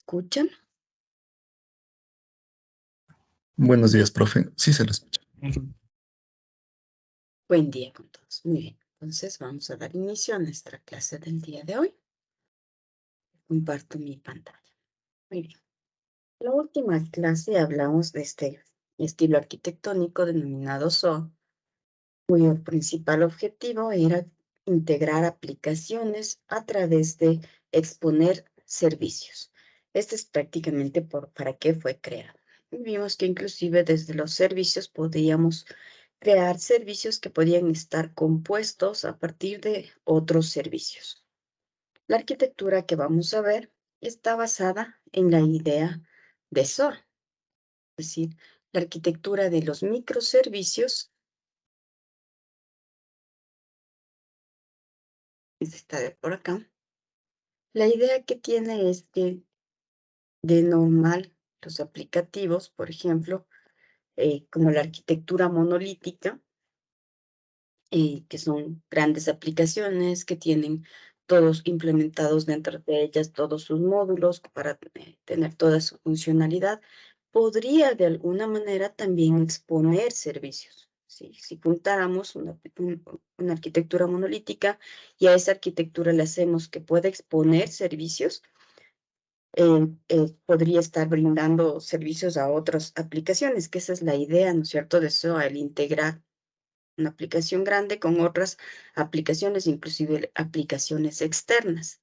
escuchan? Buenos días, profe. Sí se lo escucha. Buen día con todos. Muy bien. Entonces vamos a dar inicio a nuestra clase del día de hoy. Comparto mi pantalla. Muy bien. En la última clase hablamos de este estilo arquitectónico denominado SOA, cuyo principal objetivo era integrar aplicaciones a través de exponer servicios. Este es prácticamente para qué fue creado. Vimos que inclusive desde los servicios podíamos crear servicios que podían estar compuestos a partir de otros servicios. La arquitectura que vamos a ver está basada en la idea de SOA, es decir, la arquitectura de los microservicios. Está de por acá. La idea que tiene es que de normal los aplicativos, por ejemplo, como la arquitectura monolítica, que son grandes aplicaciones que tienen todos implementados dentro de ellas, todos sus módulos para tener toda su funcionalidad, podría de alguna manera también exponer servicios. ¿Sí? Si juntáramos una arquitectura monolítica y a esa arquitectura le hacemos que pueda exponer servicios, podría estar brindando servicios a otras aplicaciones, que esa es la idea, ¿no es cierto?, de eso, el integrar una aplicación grande con otras aplicaciones, inclusive aplicaciones externas.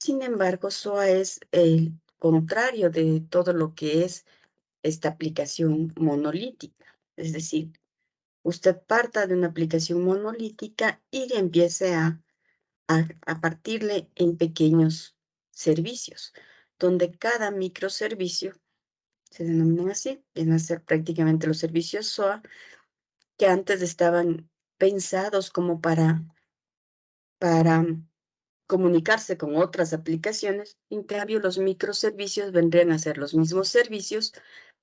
Sin embargo, SOA es el contrario de todo lo que es esta aplicación monolítica. Es decir, usted parta de una aplicación monolítica y empiece a partirle en pequeños servicios, donde cada microservicio, se denominan así, vienen a ser prácticamente los servicios SOA, que antes estaban pensados como para comunicarse con otras aplicaciones. En cambio, los microservicios vendrían a ser los mismos servicios,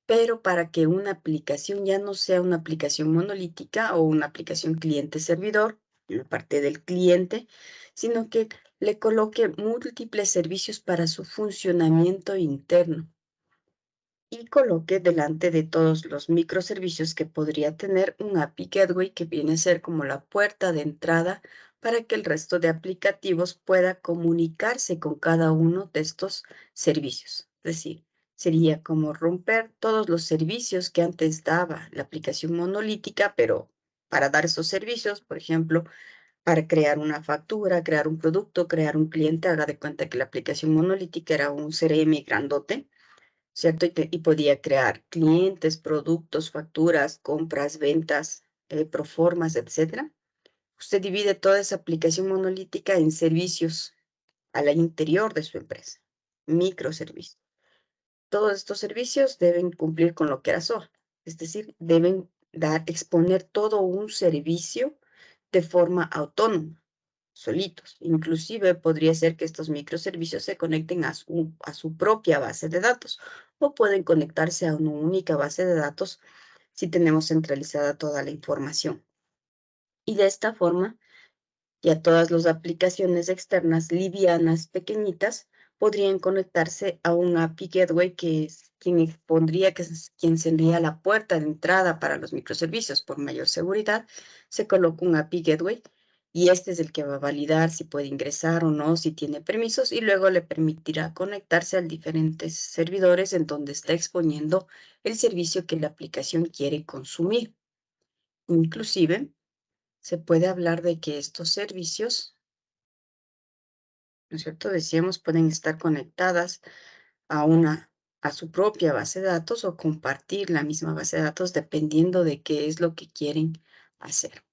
pero para que una aplicación ya no sea una aplicación monolítica o una aplicación cliente-servidor, en la parte del cliente, sino que le coloque múltiples servicios para su funcionamiento interno y coloque delante de todos los microservicios que podría tener un API Gateway, que viene a ser como la puerta de entrada para que el resto de aplicativos pueda comunicarse con cada uno de estos servicios. Es decir, sería como romper todos los servicios que antes daba la aplicación monolítica, pero para dar esos servicios, por ejemplo, para crear una factura, crear un producto, crear un cliente, haga de cuenta que la aplicación monolítica era un CRM grandote, ¿cierto? Y podía crear clientes, productos, facturas, compras, ventas, proformas, etcétera. Usted divide toda esa aplicación monolítica en servicios al interior de su empresa, microservicios. Todos estos servicios deben cumplir con lo que era SOA, es decir, deben exponer todo un servicio de forma autónoma, solitos. Inclusive podría ser que estos microservicios se conecten a su propia base de datos o pueden conectarse a una única base de datos si tenemos centralizada toda la información. Y de esta forma, ya todas las aplicaciones externas livianas, pequeñitas, podrían conectarse a un API Gateway, que es quien expondría, que es quien sería la puerta de entrada para los microservicios. Por mayor seguridad, se coloca un API Gateway y este es el que va a validar si puede ingresar o no, si tiene permisos, y luego le permitirá conectarse a diferentes servidores en donde está exponiendo el servicio que la aplicación quiere consumir. Inclusive, se puede hablar de que estos servicios, ¿no es cierto?, decíamos, pueden estar conectadas a a su propia base de datos o compartir la misma base de datos dependiendo de qué es lo que quieren hacer.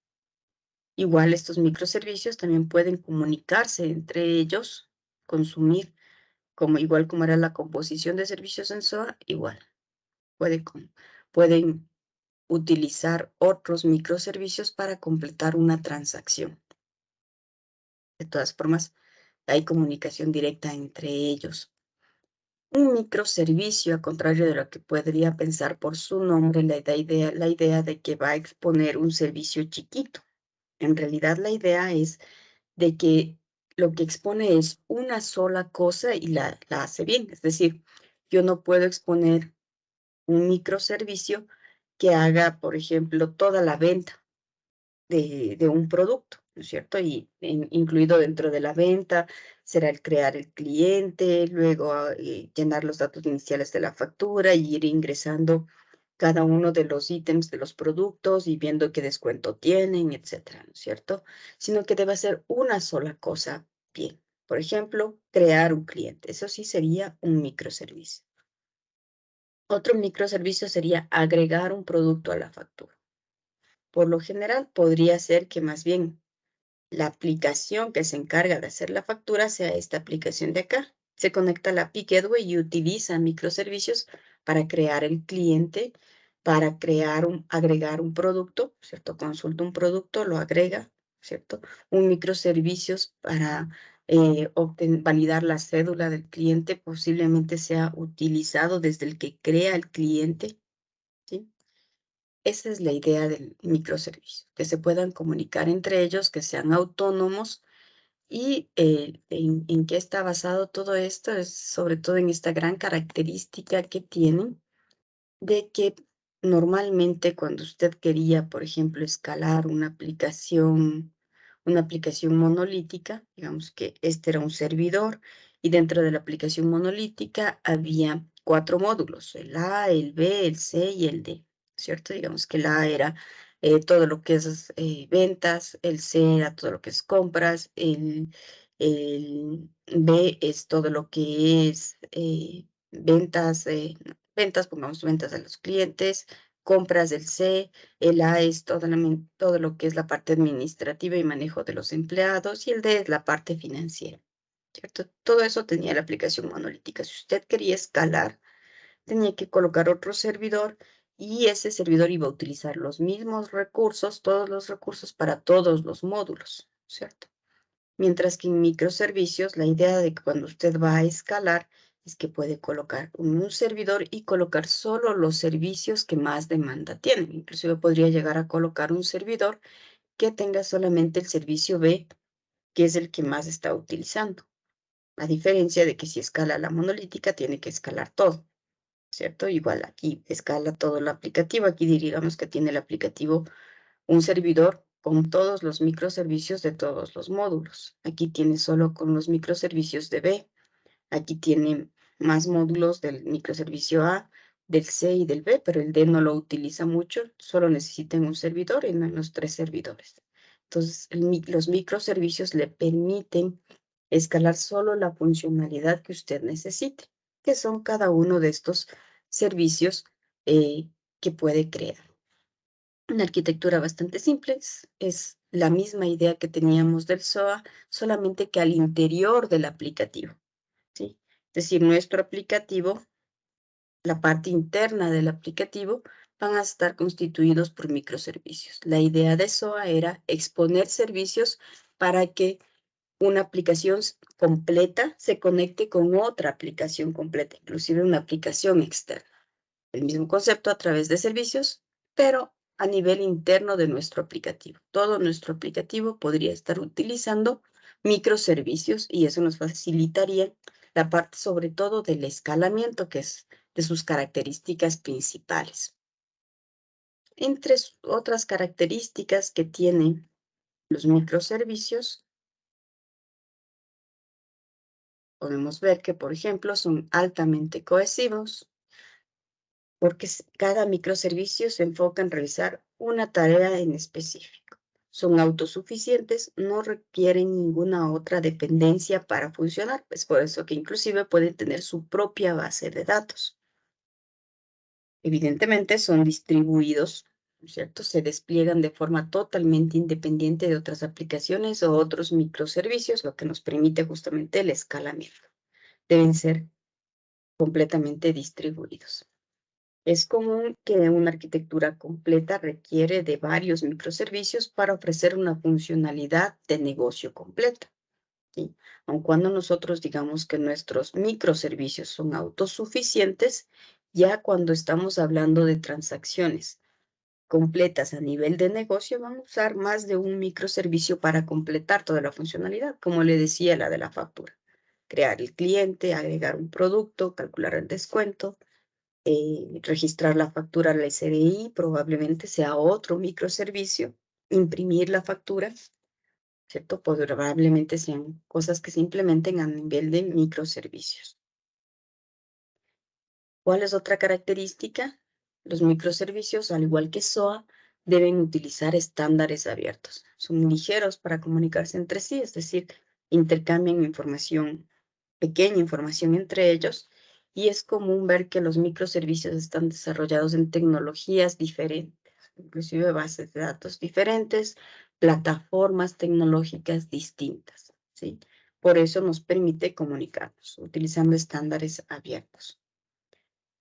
Igual estos microservicios también pueden comunicarse entre ellos, consumir, igual como era la composición de servicios en SOA, igual. Pueden utilizar otros microservicios para completar una transacción. De todas formas, hay comunicación directa entre ellos. Un microservicio, a contrario de lo que podría pensar por su nombre, la idea de que va a exponer un servicio chiquito. En realidad, la idea es de que lo que expone es una sola cosa y la hace bien. Es decir, yo no puedo exponer un microservicio que haga, por ejemplo, toda la venta de un producto, ¿no es cierto? Y incluido dentro de la venta será el crear el cliente, luego llenar los datos iniciales de la factura y ir ingresando cada uno de los ítems de los productos y viendo qué descuento tienen, etcétera, ¿no es cierto? Sino que debe ser una sola cosa bien. Por ejemplo, crear un cliente. Eso sí sería un microservicio. Otro microservicio sería agregar un producto a la factura. Por lo general, podría ser que más bien la aplicación que se encarga de hacer la factura sea esta aplicación de acá. Se conecta a la API Gateway y utiliza microservicios para crear el cliente, para agregar un producto, ¿cierto? Consulta un producto, lo agrega, ¿cierto? Un microservicios para validar la cédula del cliente, posiblemente sea utilizado desde el que crea el cliente, ¿sí? Esa es la idea del microservicio, que se puedan comunicar entre ellos, que sean autónomos. ¿Y en qué está basado todo esto? Es sobre todo en esta gran característica que tienen de que normalmente cuando usted quería, por ejemplo, escalar una aplicación monolítica, digamos que este era un servidor y dentro de la aplicación monolítica había 4 módulos, el A, el B, el C y el D, ¿cierto? Digamos que el A era todo lo que es ventas, el C era todo lo que es compras, el B es todo lo que es ventas, ventas, pongamos ventas a los clientes, compras del C, el A es todo lo que es la parte administrativa y manejo de los empleados, y el D es la parte financiera, ¿cierto? Todo eso tenía la aplicación monolítica. Si usted quería escalar, tenía que colocar otro servidor y ese servidor iba a utilizar los mismos recursos, todos los recursos para todos los módulos, ¿cierto? Mientras que en microservicios, la idea de que cuando usted va a escalar es que puede colocar un servidor y colocar solo los servicios que más demanda tienen. Inclusive podría llegar a colocar un servidor que tenga solamente el servicio B, que es el que más está utilizando. A diferencia de que si escala la monolítica, tiene que escalar todo, ¿cierto? Igual aquí escala todo el aplicativo. Aquí diríamos que tiene el aplicativo un servidor con todos los microservicios de todos los módulos. Aquí tiene solo con los microservicios de B. Aquí tiene más módulos del microservicio A, del C y del B, pero el D no lo utiliza mucho, solo necesita en un servidor y no en los 3 servidores. Entonces, los microservicios le permiten escalar solo la funcionalidad que usted necesite, que son cada uno de estos servicios que puede crear. Una arquitectura bastante simple, es la misma idea que teníamos del SOA, solamente que al interior del aplicativo, ¿sí? Es decir, nuestro aplicativo, la parte interna del aplicativo, van a estar constituidos por microservicios. La idea de SOA era exponer servicios para que una aplicación completa se conecte con otra aplicación completa, inclusive una aplicación externa. El mismo concepto a través de servicios, pero a nivel interno de nuestro aplicativo. Todo nuestro aplicativo podría estar utilizando microservicios y eso nos facilitaría la parte sobre todo del escalamiento, que es de sus características principales. Entre otras características que tienen los microservicios, podemos ver que, por ejemplo, son altamente cohesivos, porque cada microservicio se enfoca en realizar una tarea en específico. Son autosuficientes, no requieren ninguna otra dependencia para funcionar, es por eso que inclusive pueden tener su propia base de datos. Evidentemente son distribuidos, ¿no es cierto? Se despliegan de forma totalmente independiente de otras aplicaciones o otros microservicios, lo que nos permite justamente el escalamiento. Deben ser completamente distribuidos. Es común que una arquitectura completa requiere de varios microservicios para ofrecer una funcionalidad de negocio completa, ¿sí? Aun cuando nosotros digamos que nuestros microservicios son autosuficientes, ya cuando estamos hablando de transacciones completas a nivel de negocio van a usar más de un microservicio para completar toda la funcionalidad, como le decía la de la factura. Crear el cliente, agregar un producto, calcular el descuento, registrar la factura al SDI, probablemente sea otro microservicio, imprimir la factura, ¿cierto? Probablemente sean cosas que se implementen a nivel de microservicios. ¿Cuál es otra característica? Los microservicios, al igual que SOA, deben utilizar estándares abiertos. Son ligeros para comunicarse entre sí, es decir, intercambian información, pequeña información entre ellos, y es común ver que los microservicios están desarrollados en tecnologías diferentes, inclusive bases de datos diferentes, plataformas tecnológicas distintas, ¿sí? Por eso nos permite comunicarnos utilizando estándares abiertos.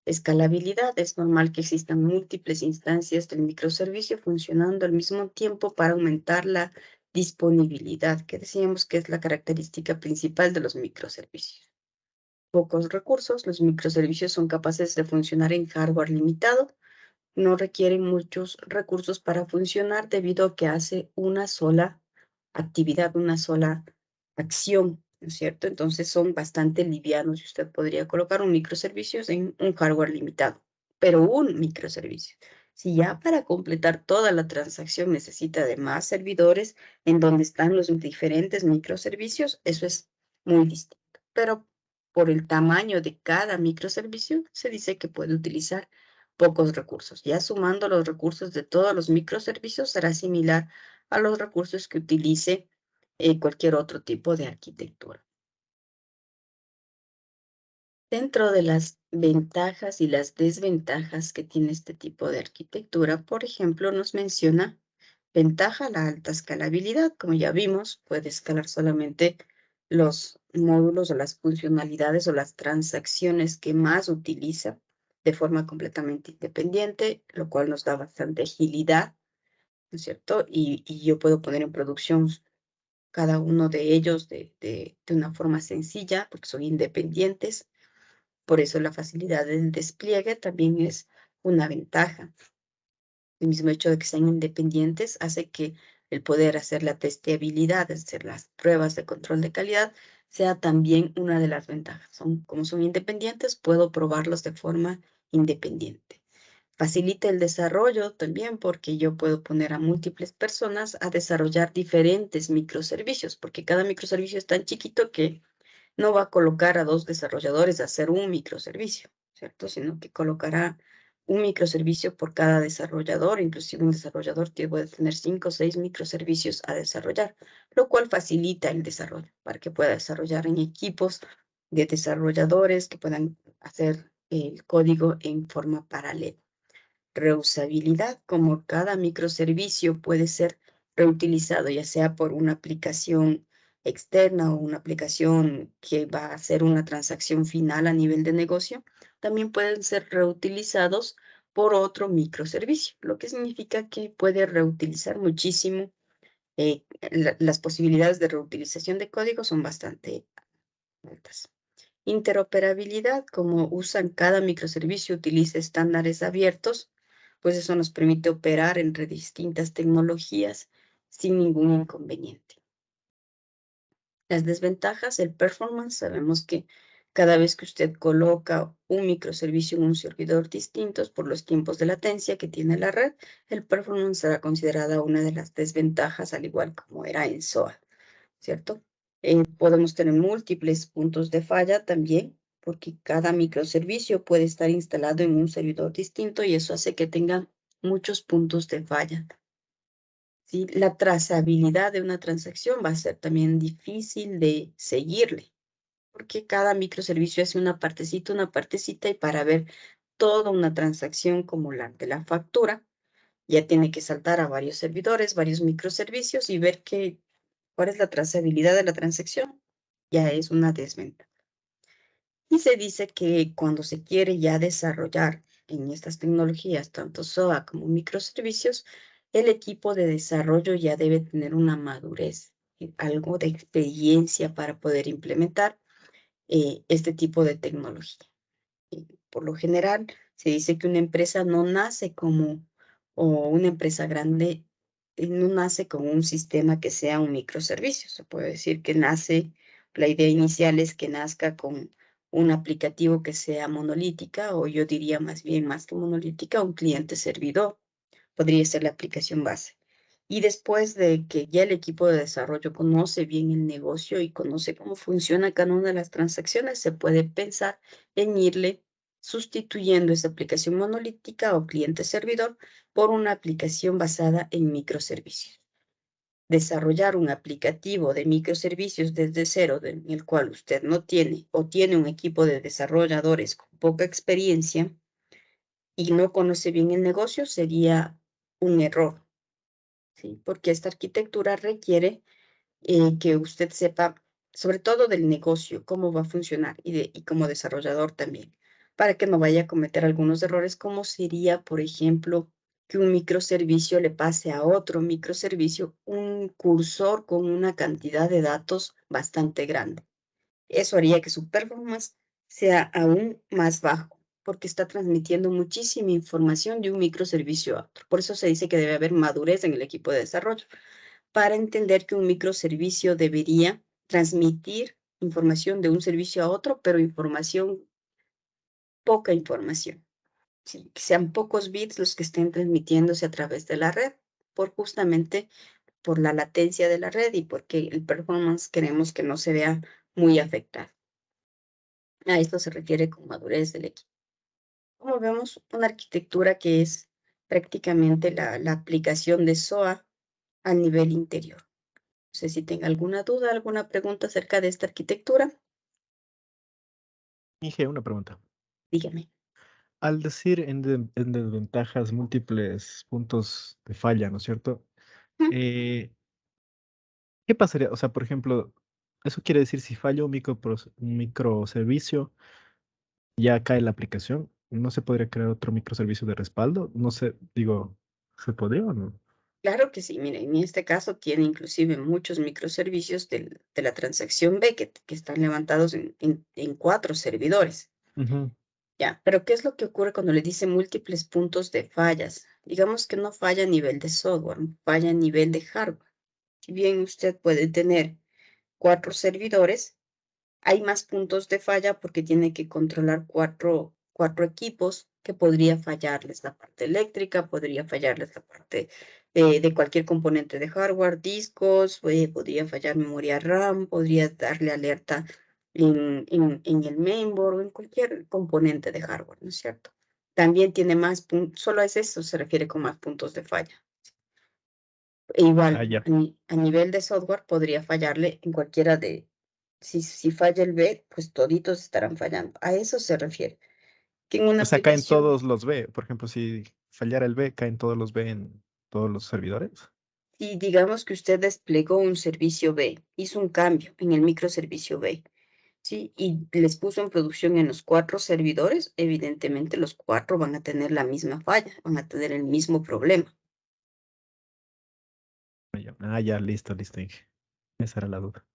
Escalabilidad. Es normal que existan múltiples instancias del microservicio funcionando al mismo tiempo para aumentar la disponibilidad, que decíamos que es la característica principal de los microservicios. Pocos recursos. Los microservicios son capaces de funcionar en hardware limitado. No requieren muchos recursos para funcionar debido a que hace una sola actividad, una sola acción, ¿no es cierto? Entonces son bastante livianos y usted podría colocar un microservicio en un hardware limitado, pero un microservicio. Si ya para completar toda la transacción necesita de más servidores en donde están los diferentes microservicios, eso es muy distinto. Pero por el tamaño de cada microservicio, se dice que puede utilizar pocos recursos. Ya sumando los recursos de todos los microservicios será similar a los recursos que utilice cualquier otro tipo de arquitectura. Dentro de las ventajas y las desventajas que tiene este tipo de arquitectura, por ejemplo, nos menciona ventaja, la alta escalabilidad. Como ya vimos, puede escalar solamente los módulos o las funcionalidades o las transacciones que más utiliza de forma completamente independiente, lo cual nos da bastante agilidad, ¿no es cierto? Y yo puedo poner en producción cada uno de ellos de una forma sencilla, porque son independientes. Por eso la facilidad del despliegue también es una ventaja. El mismo hecho de que sean independientes hace que el poder hacer la testeabilidad, hacer las pruebas de control de calidad, sea también una de las ventajas. Como son independientes, puedo probarlos de forma independiente. Facilita el desarrollo también porque yo puedo poner a múltiples personas a desarrollar diferentes microservicios, porque cada microservicio es tan chiquito que no va a colocar a 2 desarrolladores a hacer un microservicio, ¿cierto? Sino que colocará un microservicio por cada desarrollador, inclusive un desarrollador que puede tener 5 o 6 microservicios a desarrollar, lo cual facilita el desarrollo para que pueda desarrollar en equipos de desarrolladores que puedan hacer el código en forma paralela. Reusabilidad, como cada microservicio puede ser reutilizado, ya sea por una aplicación externa o una aplicación que va a hacer una transacción final a nivel de negocio, también pueden ser reutilizados por otro microservicio, lo que significa que puede reutilizar muchísimo. Las posibilidades de reutilización de código son bastante altas. Interoperabilidad, como usan cada microservicio, utiliza estándares abiertos, pues eso nos permite operar entre distintas tecnologías sin ningún inconveniente. Las desventajas, el performance, sabemos que cada vez que usted coloca un microservicio en un servidor distintos por los tiempos de latencia que tiene la red, el performance será considerada una de las desventajas, al igual como era en SOA, ¿cierto? Podemos tener múltiples puntos de falla también, porque cada microservicio puede estar instalado en un servidor distinto y eso hace que tenga muchos puntos de falla. ¿Sí? La trazabilidad de una transacción va a ser también difícil de seguirle, porque cada microservicio hace una partecita, y para ver toda una transacción como la de la factura, ya tiene que saltar a varios servidores, varios microservicios y ver cuál es la trazabilidad de la transacción. Ya es una desventaja. Y se dice que cuando se quiere ya desarrollar en estas tecnologías, tanto SOA como microservicios, el equipo de desarrollo ya debe tener una madurez, algo de experiencia para poder implementar este tipo de tecnología. Por lo general, se dice que una empresa no nace como o una empresa grande no nace con un sistema que sea un microservicio. Se puede decir que la idea inicial es que nazca con un aplicativo que sea monolítica, o yo diría más bien más que monolítica, un cliente servidor. Podría ser la aplicación base. Y después de que ya el equipo de desarrollo conoce bien el negocio y conoce cómo funciona cada una de las transacciones, se puede pensar en irle sustituyendo esa aplicación monolítica o cliente servidor por una aplicación basada en microservicios. Desarrollar un aplicativo de microservicios desde cero, en el cual usted no tiene o tiene un equipo de desarrolladores con poca experiencia y no conoce bien el negocio, sería un error, ¿sí? Porque esta arquitectura requiere que usted sepa, sobre todo del negocio, cómo va a funcionar y como desarrollador también, para que no vaya a cometer algunos errores, como sería, por ejemplo, que un microservicio le pase a otro microservicio un cursor con una cantidad de datos bastante grande. Eso haría que su performance sea aún más bajo, porque está transmitiendo muchísima información de un microservicio a otro. Por eso se dice que debe haber madurez en el equipo de desarrollo, para entender que un microservicio debería transmitir información de un servicio a otro, pero poca información. ¿Sí? Que sean pocos bits los que estén transmitiéndose a través de la red, justamente por la latencia de la red y porque el performance queremos que no se vea muy afectado. A esto se refiere con madurez del equipo. Como vemos, una arquitectura que es prácticamente la aplicación de SOA a nivel interior. No sé si tenga alguna duda, alguna pregunta acerca de esta arquitectura. Inge, una pregunta. Dígame. Al decir en desventajas múltiples puntos de falla, ¿no es cierto? Mm, Eh, ¿Qué pasaría? O sea, por ejemplo, eso quiere decir si falla un microservicio, ya cae la aplicación. ¿No se podría crear otro microservicio de respaldo? No sé, digo, ¿se podría o no? Claro que sí, mire, en este caso tiene inclusive muchos microservicios de la transacción B que están levantados en 4 servidores. Ujú. Ya, pero ¿qué es lo que ocurre cuando le dice múltiples puntos de fallas? Digamos que no falla a nivel de software, falla a nivel de hardware. Si bien usted puede tener 4 servidores, hay más puntos de falla porque tiene que controlar cuatro equipos que podría fallarles la parte eléctrica, podría fallarles la parte de cualquier componente de hardware, discos, podría fallar memoria RAM, podría darle alerta en el mainboard o en cualquier componente de hardware, ¿no es cierto? También tiene más puntos, solo es eso, se refiere con más puntos de falla. E igual, Ah, ya. a nivel de software podría fallarle en cualquiera si falla el B, pues toditos estarán fallando. A eso se refiere. Que en una O sea, caen aplicación, todos los B. Por ejemplo, si fallara el B, caen todos los B en todos los servidores. si digamos que usted desplegó un servicio B, hizo un cambio en el microservicio B, ¿sí? Y les puso en producción en los 4 servidores, evidentemente los 4 van a tener la misma falla, van a tener el mismo problema. Ah, ya, ah, ya, listo, listo, Inge. Esa era la duda.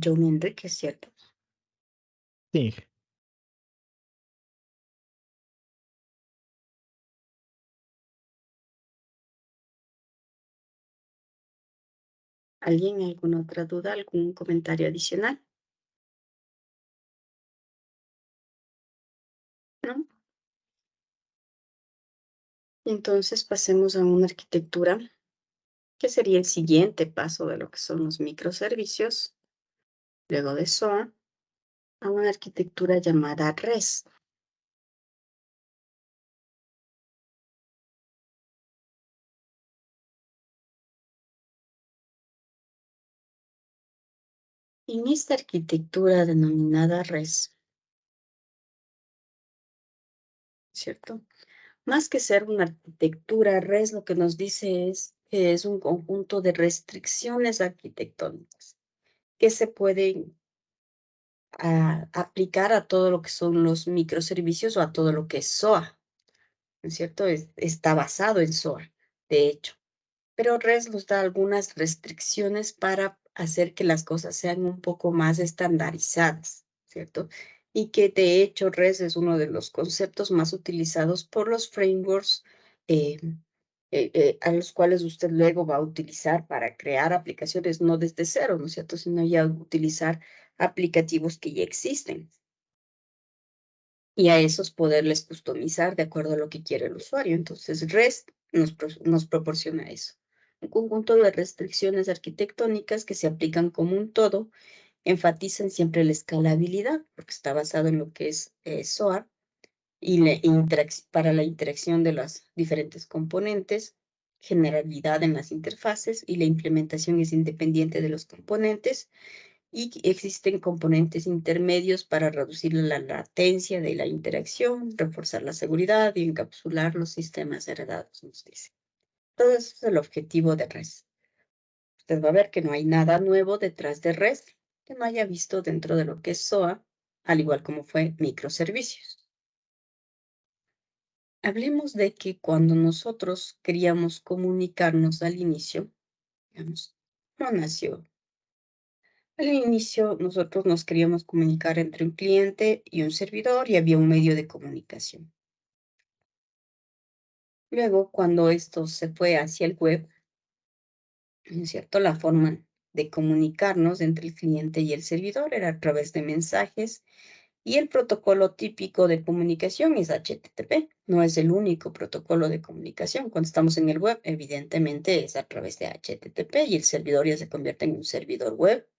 John Enrique, ¿es cierto? Sí, Inge. ¿Alguien, alguna otra duda, algún comentario adicional? ¿No? Entonces pasemos a una arquitectura que sería el siguiente paso de lo que son los microservicios, luego de SOA, a una arquitectura llamada REST. En esta arquitectura denominada REST, ¿cierto? Más que ser una arquitectura, REST lo que nos dice es que es un conjunto de restricciones arquitectónicas que se pueden aplicar a todo lo que son los microservicios o a todo lo que es SOA, ¿no es cierto? Está basado en SOA, de hecho. Pero REST nos da algunas restricciones para hacer que las cosas sean un poco más estandarizadas, ¿cierto? Y que de hecho REST es uno de los conceptos más utilizados por los frameworks a los cuales usted luego va a utilizar para crear aplicaciones no desde cero, ¿no es cierto? Sino ya utilizar aplicativos que ya existen. Y a esos poderles customizar de acuerdo a lo que quiere el usuario. Entonces REST nos proporciona eso. Un conjunto de restricciones arquitectónicas que se aplican como un todo, enfatizan siempre la escalabilidad, porque está basado en lo que es SOA, y para la interacción de los diferentes componentes, generalidad en las interfaces, y la implementación es independiente de los componentes, y existen componentes intermedios para reducir la latencia de la interacción, reforzar la seguridad y encapsular los sistemas heredados, nos dice. Todo eso es el objetivo de REST. Usted va a ver que no hay nada nuevo detrás de REST que no haya visto dentro de lo que es SOA, al igual como fue microservicios. Hablemos de que cuando nosotros queríamos comunicarnos al inicio, digamos, no nació. Al inicio nosotros nos queríamos comunicar entre un cliente y un servidor y había un medio de comunicación. Luego, cuando esto se fue hacia el web, ¿no es cierto? La forma de comunicarnos entre el cliente y el servidor era a través de mensajes y el protocolo típico de comunicación es HTTP. No es el único protocolo de comunicación. Cuando estamos en el web, evidentemente es a través de HTTP y el servidor ya se convierte en un servidor web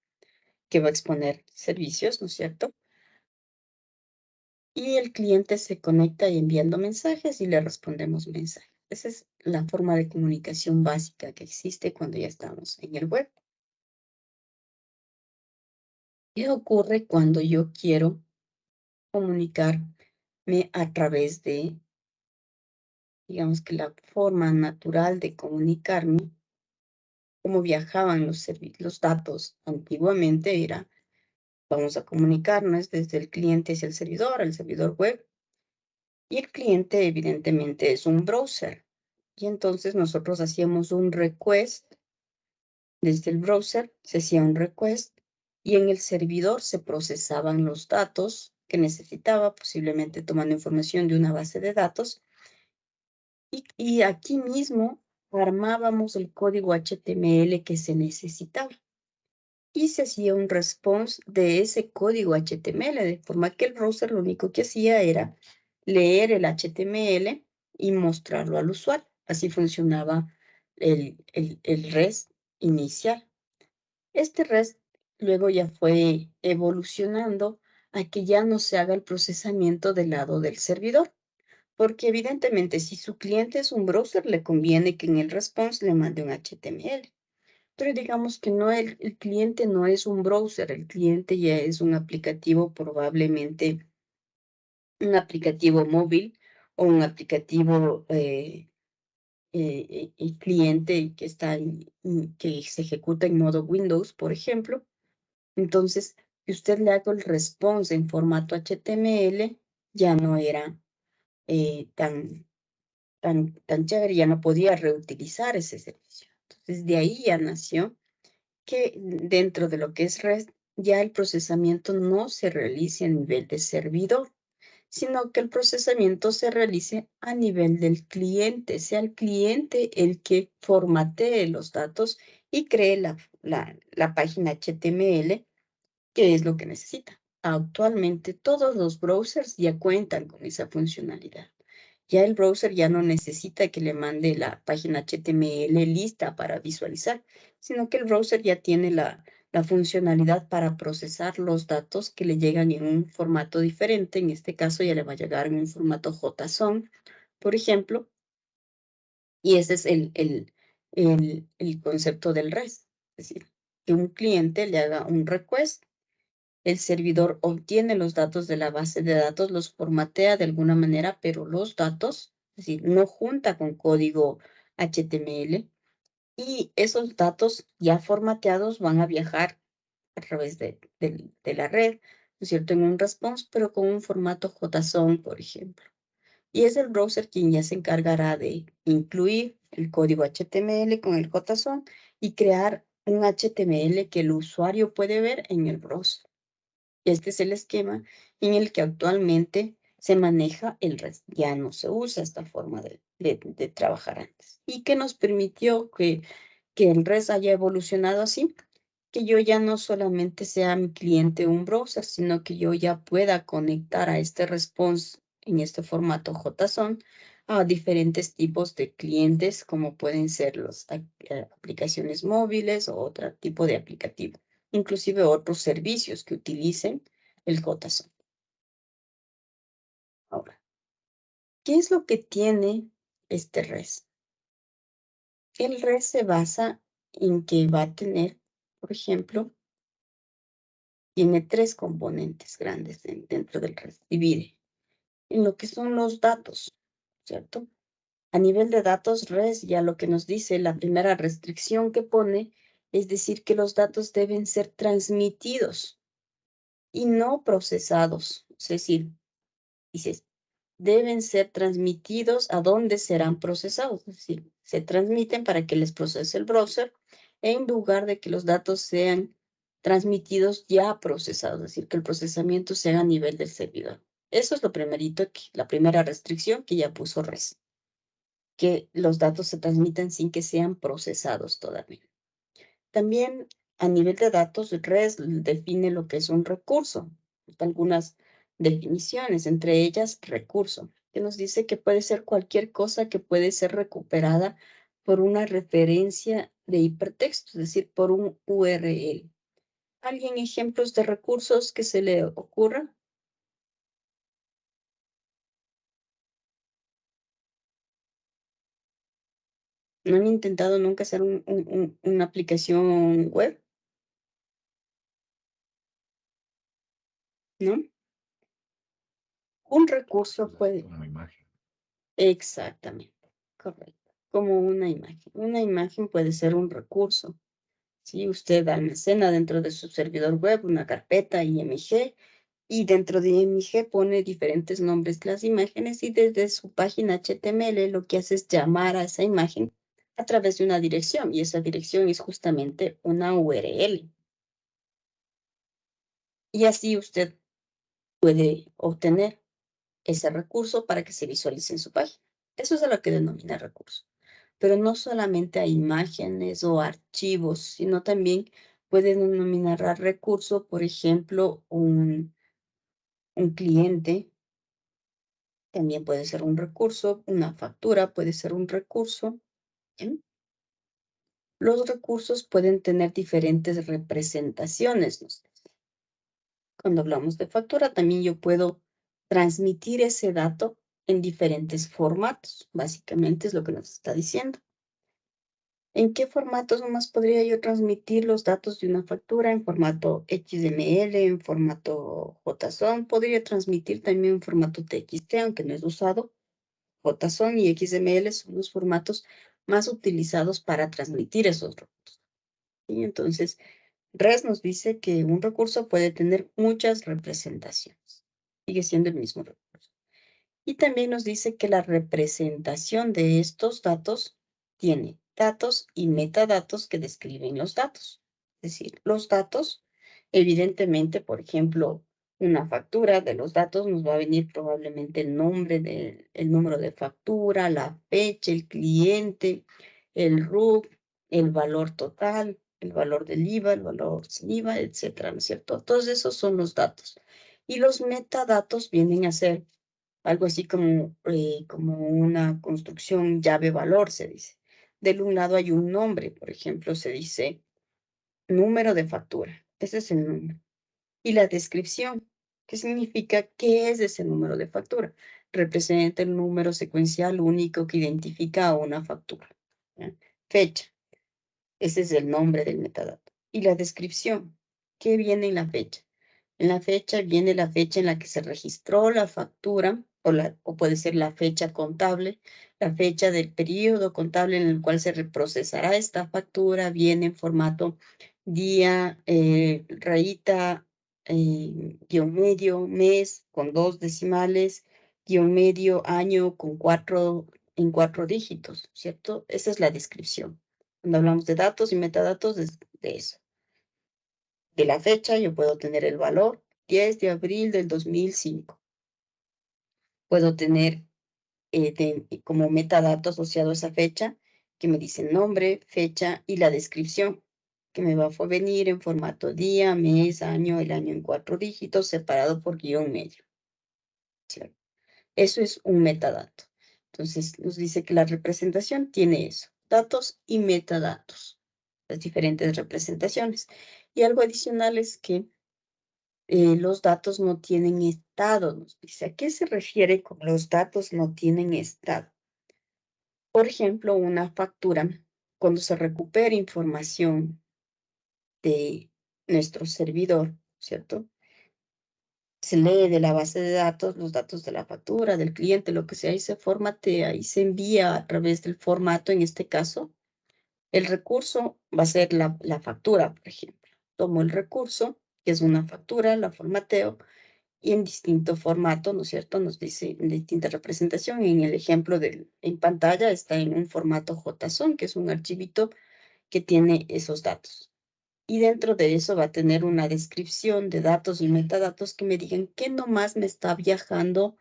que va a exponer servicios, ¿no es cierto? Y el cliente se conecta enviando mensajes y le respondemos mensajes. Esa es la forma de comunicación básica que existe cuando ya estamos en el web. ¿Qué ocurre cuando yo quiero comunicarme a través de, digamos que la forma natural de comunicarme, cómo viajaban los datos antiguamente era, vamos a comunicarnos desde el cliente hacia el servidor web, y el cliente evidentemente es un browser. Y entonces nosotros hacíamos un request, desde el browser se hacía un request y en el servidor se procesaban los datos que necesitaba, posiblemente tomando información de una base de datos. Y aquí mismo armábamos el código HTML que se necesitaba. Y se hacía un response de ese código HTML, de forma que el browser lo único que hacía era leer el HTML y mostrarlo al usuario. Así funcionaba el REST inicial. Este REST luego ya fue evolucionando a que ya no se haga el procesamiento del lado del servidor, porque evidentemente si su cliente es un browser, le conviene que en el response le mande un HTML. Pero digamos que no, el cliente no es un browser, el cliente ya es un aplicativo, probablemente un aplicativo móvil o un aplicativo cliente que que se ejecuta en modo Windows, por ejemplo. Entonces, si usted le haga el response en formato HTML, ya no era tan chévere, ya no podía reutilizar ese servicio. Entonces, de ahí ya nació que dentro de lo que es REST, ya el procesamiento no se realice a nivel de servidor, sino que el procesamiento se realice a nivel del cliente, sea el cliente el que formatee los datos y cree la página HTML, que es lo que necesita. Actualmente todos los browsers ya cuentan con esa funcionalidad. Ya el browser ya no necesita que le mande la página HTML lista para visualizar, sino que el browser ya tiene la funcionalidad para procesar los datos que le llegan en un formato diferente. En este caso ya le va a llegar en un formato JSON, por ejemplo, y ese es el concepto del REST. Es decir, que un cliente le haga un request, el servidor obtiene los datos de la base de datos, los formatea de alguna manera, pero los datos, es decir, no junta con código HTML, y esos datos ya formateados van a viajar a través de la red, es cierto?, en un response, pero con un formato JSON, por ejemplo. Y es el browser quien ya se encargará de incluir el código HTML con el JSON y crear un HTML que el usuario puede ver en el browser. Este es el esquema en el que actualmente se maneja el REST. Ya no se usa esta forma de trabajar antes. ¿Y qué nos permitió que el REST haya evolucionado así? Que yo ya no solamente sea mi cliente un browser, sino que yo ya pueda conectar a este response en este formato JSON a diferentes tipos de clientes, como pueden ser las aplicaciones móviles o otro tipo de aplicativo, inclusive otros servicios que utilicen el JSON. Ahora, ¿qué es lo que tiene este REST? El REST se basa en que va a tener, por ejemplo, tiene 3 componentes grandes dentro del REST. Divide en lo que son los datos, ¿cierto? A nivel de datos, REST ya lo que nos dice, la primera restricción que pone, es decir, que los datos deben ser transmitidos y no procesados. Es decir, dices, deben ser transmitidos a dónde serán procesados. Es decir, se transmiten para que les procese el browser en lugar de que los datos sean transmitidos ya procesados, es decir, que el procesamiento sea a nivel del servidor. Eso es lo primerito, la primera restricción que ya puso REST, que los datos se transmitan sin que sean procesados todavía. También a nivel de datos, REST define lo que es un recurso. Algunas definiciones, entre ellas recurso, que nos dice que puede ser cualquier cosa que puede ser recuperada por una referencia de hipertexto, es decir, por un URL. ¿Alguien ejemplos de recursos que se le ocurra? ¿No han intentado nunca hacer una aplicación web? ¿No? Un recurso puede... Como imagen. Exactamente, correcto. Como una imagen. Una imagen puede ser un recurso. Si usted almacena dentro de su servidor web una carpeta IMG y dentro de IMG pone diferentes nombres de las imágenes y desde su página HTML lo que hace es llamar a esa imagen a través de una dirección y esa dirección es justamente una URL. Y así usted puede obtener ese recurso para que se visualice en su página. Eso es a lo que denomina recurso. Pero no solamente a imágenes o archivos, sino también puede denominar a recurso, por ejemplo, un cliente, también puede ser un recurso, una factura puede ser un recurso. ¿Bien? Los recursos pueden tener diferentes representaciones, ¿no? Cuando hablamos de factura, también yo puedo transmitir ese dato en diferentes formatos. Básicamente es lo que nos está diciendo. ¿En qué formatos nomás podría yo transmitir los datos de una factura? En formato XML, en formato JSON. Podría transmitir también en formato TXT, aunque no es usado. JSON y XML son los formatos más utilizados para transmitir esos datos. Y entonces, REST nos dice que un recurso puede tener muchas representaciones. Sigue siendo el mismo recurso. Y también nos dice que la representación de estos datos tiene datos y metadatos que describen los datos. Es decir, los datos, evidentemente, por ejemplo, una factura de los datos nos va a venir probablemente el nombre, el número de factura, la fecha, el cliente, el RUC, el valor total, el valor del IVA, el valor sin IVA, etcétera, ¿no es cierto? Todos esos son los datos. Y los metadatos vienen a ser algo así como una construcción llave-valor, se dice. Del un lado hay un nombre, por ejemplo, se dice número de factura. Ese es el número. Y la descripción, ¿qué significa? ¿Qué es ese número de factura? Representa el número secuencial único que identifica a una factura. ¿Ya? Fecha. Ese es el nombre del metadato. Y la descripción, ¿qué viene en la fecha? En la fecha viene la fecha en la que se registró la factura, o puede ser la fecha contable, la fecha del periodo contable en el cual se reprocesará esta factura, viene en formato día, rayita, guión medio, mes con 2 decimales, guión medio, año con 4 dígitos, ¿cierto? Esa es la descripción. Cuando hablamos de datos y metadatos, es de eso. De la fecha, yo puedo tener el valor 10 de abril del 2005. Puedo tener como metadato asociado a esa fecha, que me dice nombre, fecha y la descripción, que me va a venir en formato día, mes, año, el año en 4 dígitos, separado por guión medio. ¿Cierto? Eso es un metadato. Entonces, nos dice que la representación tiene eso, datos y metadatos, las diferentes representaciones. Y algo adicional es que los datos no tienen estado, nos dice. ¿A qué se refiere con los datos no tienen estado? Por ejemplo, una factura, cuando se recupera información de nuestro servidor, ¿cierto? Se lee de la base de datos los datos de la factura, del cliente, lo que sea, y se formatea y se envía a través del formato, en este caso. El recurso va a ser la factura, por ejemplo. Tomo el recurso, que es una factura, la formateo, y en distinto formato, ¿no es cierto? Nos dice en distinta representación. En el ejemplo en pantalla está en un formato JSON, que es un archivito que tiene esos datos. Y dentro de eso va a tener una descripción de datos y metadatos que me digan qué nomás me está viajando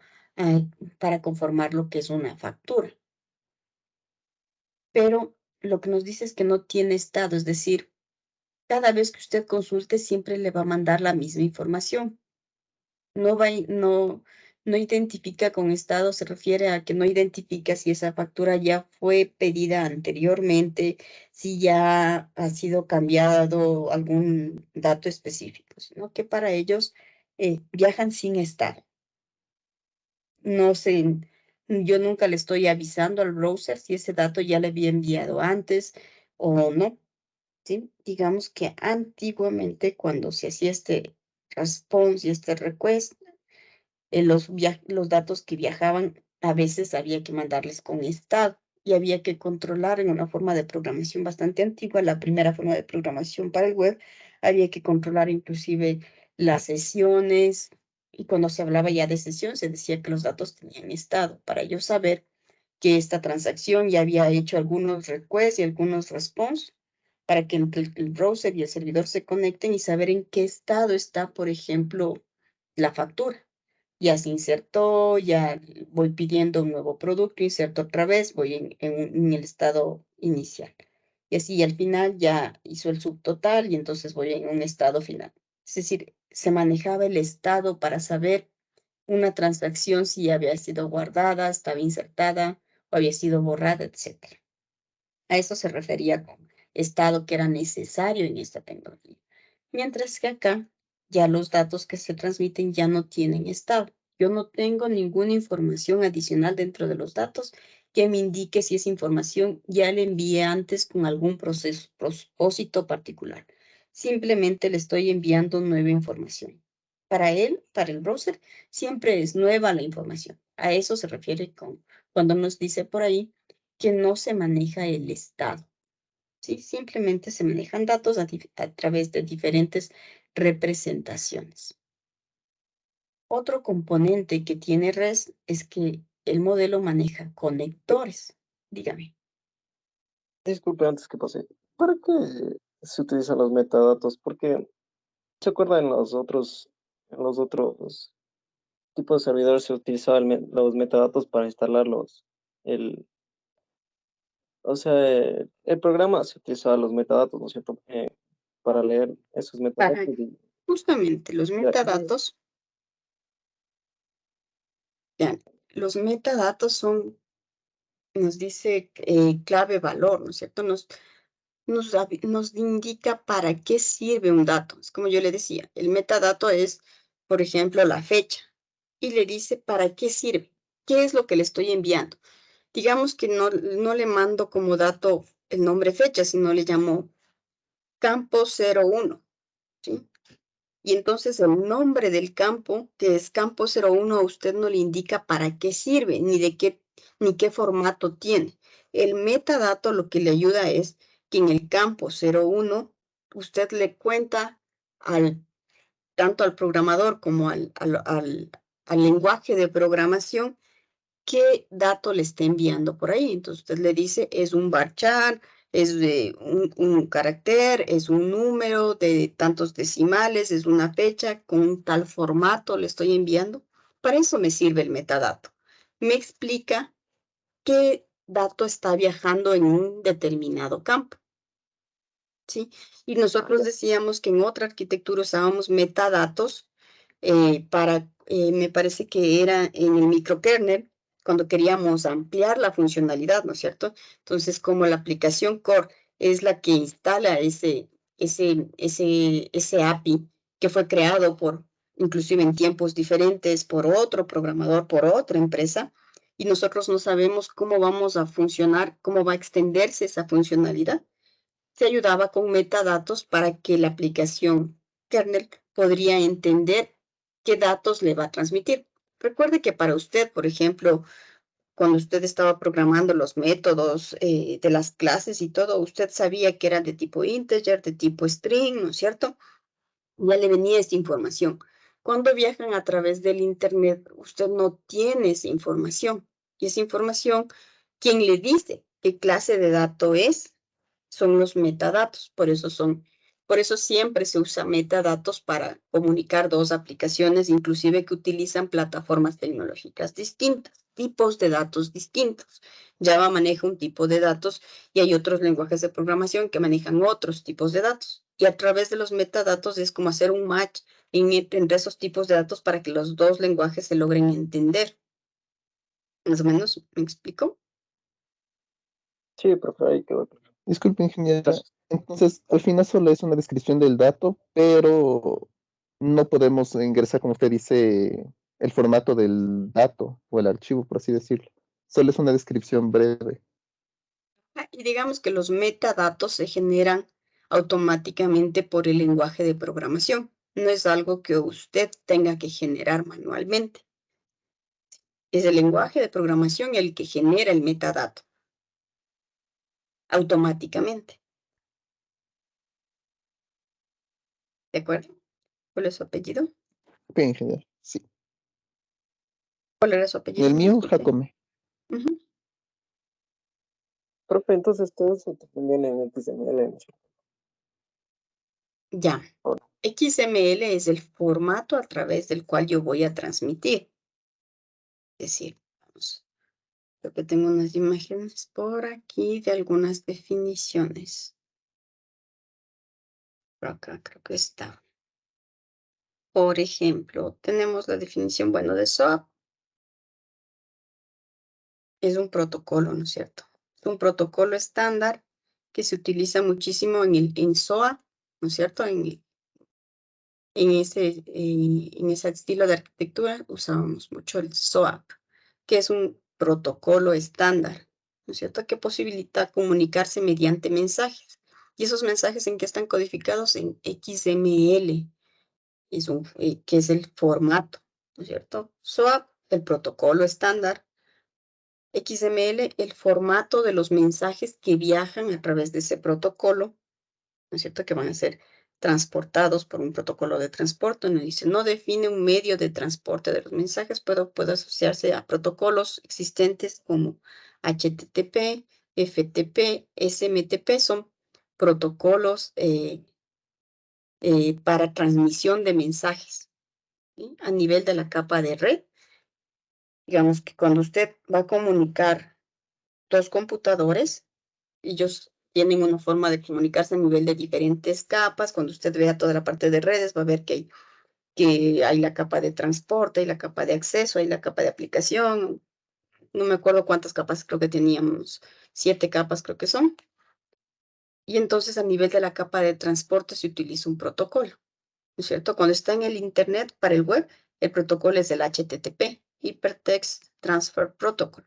para conformar lo que es una factura. Pero lo que nos dice es que no tiene estado, es decir, cada vez que usted consulte siempre le va a mandar la misma información. No identifica con estado, se refiere a que no identifica si esa factura ya fue pedida anteriormente, si ya ha sido cambiado algún dato específico, sino que para ellos viajan sin estado. No sé, yo nunca le estoy avisando al browser si ese dato ya le había enviado antes o no, ¿sí? Digamos que antiguamente cuando se hacía este response y este request, los datos que viajaban a veces había que mandarles con estado y había que controlar en una forma de programación bastante antigua, la primera forma de programación para el web, había que controlar inclusive las sesiones, y cuando se hablaba ya de sesión se decía que los datos tenían estado para yo saber que esta transacción ya había hecho algunos requests y algunos response para que el browser y el servidor se conecten y saber en qué estado está, por ejemplo, la factura. Ya se insertó, ya voy pidiendo un nuevo producto, inserto otra vez, voy en el estado inicial. Y así al final ya hizo el subtotal y entonces voy en un estado final. Es decir, se manejaba el estado para saber una transacción si había sido guardada, estaba insertada o había sido borrada, etc. A eso se refería con estado que era necesario en esta tecnología. Mientras que acá ya los datos que se transmiten ya no tienen estado. Yo no tengo ninguna información adicional dentro de los datos que me indique si esa información ya la envié antes con algún propósito particular. Simplemente le estoy enviando nueva información. Para él, para el browser, siempre es nueva la información. A eso se refiere cuando nos dice por ahí que no se maneja el estado. ¿Sí? Simplemente se manejan datos a través de diferentes representaciones. Otro componente que tiene REST es que el modelo maneja conectores. Dígame. Disculpe antes que pase. ¿Para qué se utilizan los metadatos? Porque se acuerda en los otros tipos de servidores se utilizaban los metadatos para instalarlos. El, o sea, el programa se utilizaba los metadatos, ¿no es cierto? Para leer esos Para metadatos. justamente los Y aquí, metadatos, vean, los metadatos son, nos dice clave valor, ¿no es cierto? Nos indica para qué sirve un dato. Es como yo le decía, el metadato es, por ejemplo, la fecha. Y le dice para qué sirve, qué es lo que le estoy enviando. Digamos que no le mando como dato el nombre fecha, sino le llamo campo 01, ¿sí? Y entonces el nombre del campo, que es campo 01, a usted no le indica para qué sirve, ni qué formato tiene. El metadato lo que le ayuda es que en el campo 01 usted le cuenta al tanto al programador como al lenguaje de programación qué dato le está enviando por ahí. Entonces usted le dice, es un varchar, es de un carácter, es un número de tantos decimales, es una fecha, con un tal formato le estoy enviando. Para eso me sirve el metadato. Me explica qué dato está viajando en un determinado campo. ¿Sí? Y nosotros decíamos que en otra arquitectura usábamos metadatos me parece que era en el microkernel, cuando queríamos ampliar la funcionalidad, ¿no es cierto? Entonces, como la aplicación core es la que instala ese API que fue creado inclusive en tiempos diferentes, por otro programador, por otra empresa, y nosotros no sabemos cómo vamos a funcionar, cómo va a extenderse esa funcionalidad, se ayudaba con metadatos para que la aplicación kernel podría entender qué datos le va a transmitir. Recuerde que para usted, por ejemplo, cuando usted estaba programando los métodos de las clases y todo, usted sabía que eran de tipo integer, de tipo string, ¿no es cierto? Ya le venía esta información. Cuando viajan a través del Internet, usted no tiene esa información. Y esa información, quien le dice qué clase de dato es, son los metadatos. Por eso siempre se usa metadatos para comunicar dos aplicaciones, inclusive que utilizan plataformas tecnológicas distintas, tipos de datos distintos. Java maneja un tipo de datos y hay otros lenguajes de programación que manejan otros tipos de datos. Y a través de los metadatos es como hacer un match entre esos tipos de datos para que los dos lenguajes se logren entender. ¿Más o menos me explico? Sí, profe, ahí quedó. Disculpe, ingeniera. Gracias. Entonces, al final solo es una descripción del dato, pero no podemos ingresar, como usted dice, el formato del dato o el archivo, por así decirlo. Solo es una descripción breve. Y digamos que los metadatos se generan automáticamente por el lenguaje de programación. No es algo que usted tenga que generar manualmente. Es el lenguaje de programación el que genera el metadato automáticamente. ¿De acuerdo? ¿Cuál es su apellido? Ok, ingeniero. Sí. ¿Cuál era su apellido? El mío, Disculpe. Jacome. Ujú. Profe, entonces todo eso también en XML. Ya. Ahora, XML es el formato a través del cual yo voy a transmitir. Es decir, vamos, creo que tengo unas imágenes por aquí de algunas definiciones. Por acá creo que está. Por ejemplo, tenemos la definición, bueno, de SOAP. Es un protocolo, ¿no es cierto? Es un protocolo estándar que se utiliza muchísimo en SOAP, ¿no es cierto? En ese estilo de arquitectura usábamos mucho el SOAP, que es un protocolo estándar, ¿no es cierto? Que posibilita comunicarse mediante mensajes. Y esos mensajes en que están codificados en XML, que es el formato, ¿no es cierto? SOAP, el protocolo estándar. XML, el formato de los mensajes que viajan a través de ese protocolo, ¿no es cierto? Que van a ser transportados por un protocolo de transporte. Nos dice, no define un medio de transporte de los mensajes, pero puede asociarse a protocolos existentes como HTTP, FTP, SMTP, son protocolos para transmisión de mensajes, ¿sí? A nivel de la capa de red. Digamos que cuando usted va a comunicar dos computadores, ellos tienen una forma de comunicarse a nivel de diferentes capas. Cuando usted vea toda la parte de redes, va a ver que hay la capa de transporte, hay la capa de acceso, hay la capa de aplicación. No me acuerdo cuántas capas, creo que teníamos 7 capas, creo que son. Y entonces a nivel de la capa de transporte se utiliza un protocolo, ¿no es cierto? Cuando está en el Internet para el web, el protocolo es el HTTP, Hypertext Transfer Protocol.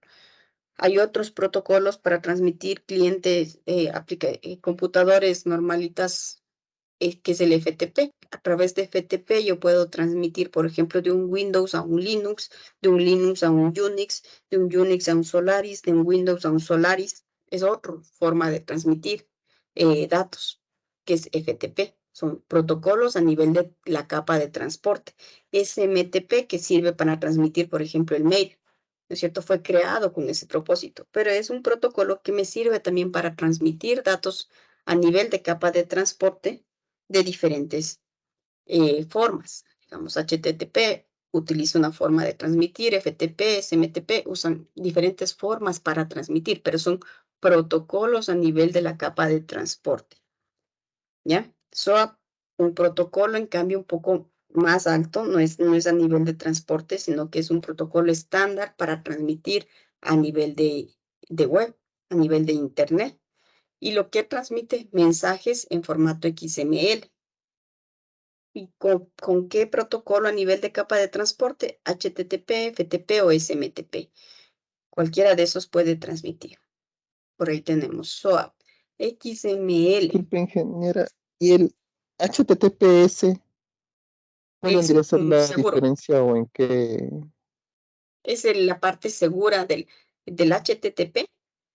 Hay otros protocolos para transmitir clientes, computadores normalitas, que es el FTP. A través de FTP yo puedo transmitir, por ejemplo, de un Windows a un Linux, de un Linux a un Unix, de un Unix a un Solaris, de un Windows a un Solaris. Es otra forma de transmitir datos, que es FTP. Son protocolos a nivel de la capa de transporte. SMTP, que sirve para transmitir, por ejemplo, el mail, ¿no es cierto? Fue creado con ese propósito, pero es un protocolo que me sirve también para transmitir datos a nivel de capa de transporte de diferentes formas. Digamos, HTTP utiliza una forma de transmitir, FTP, SMTP usan diferentes formas para transmitir, pero son protocolos a nivel de la capa de transporte. ¿Ya? SOAP, un protocolo, en cambio, un poco más alto, no es a nivel de transporte, sino que es un protocolo estándar para transmitir a nivel de web, a nivel de Internet. Y lo que transmite mensajes en formato XML. ¿Y con qué protocolo a nivel de capa de transporte? HTTP, FTP o SMTP. Cualquiera de esos puede transmitir. Por ahí tenemos SOAP, XML. Disculpe, ingeniera. ¿Y el HTTPS cuál vendría a ser la seguro. diferencia o en qué? Es la parte segura del HTTP.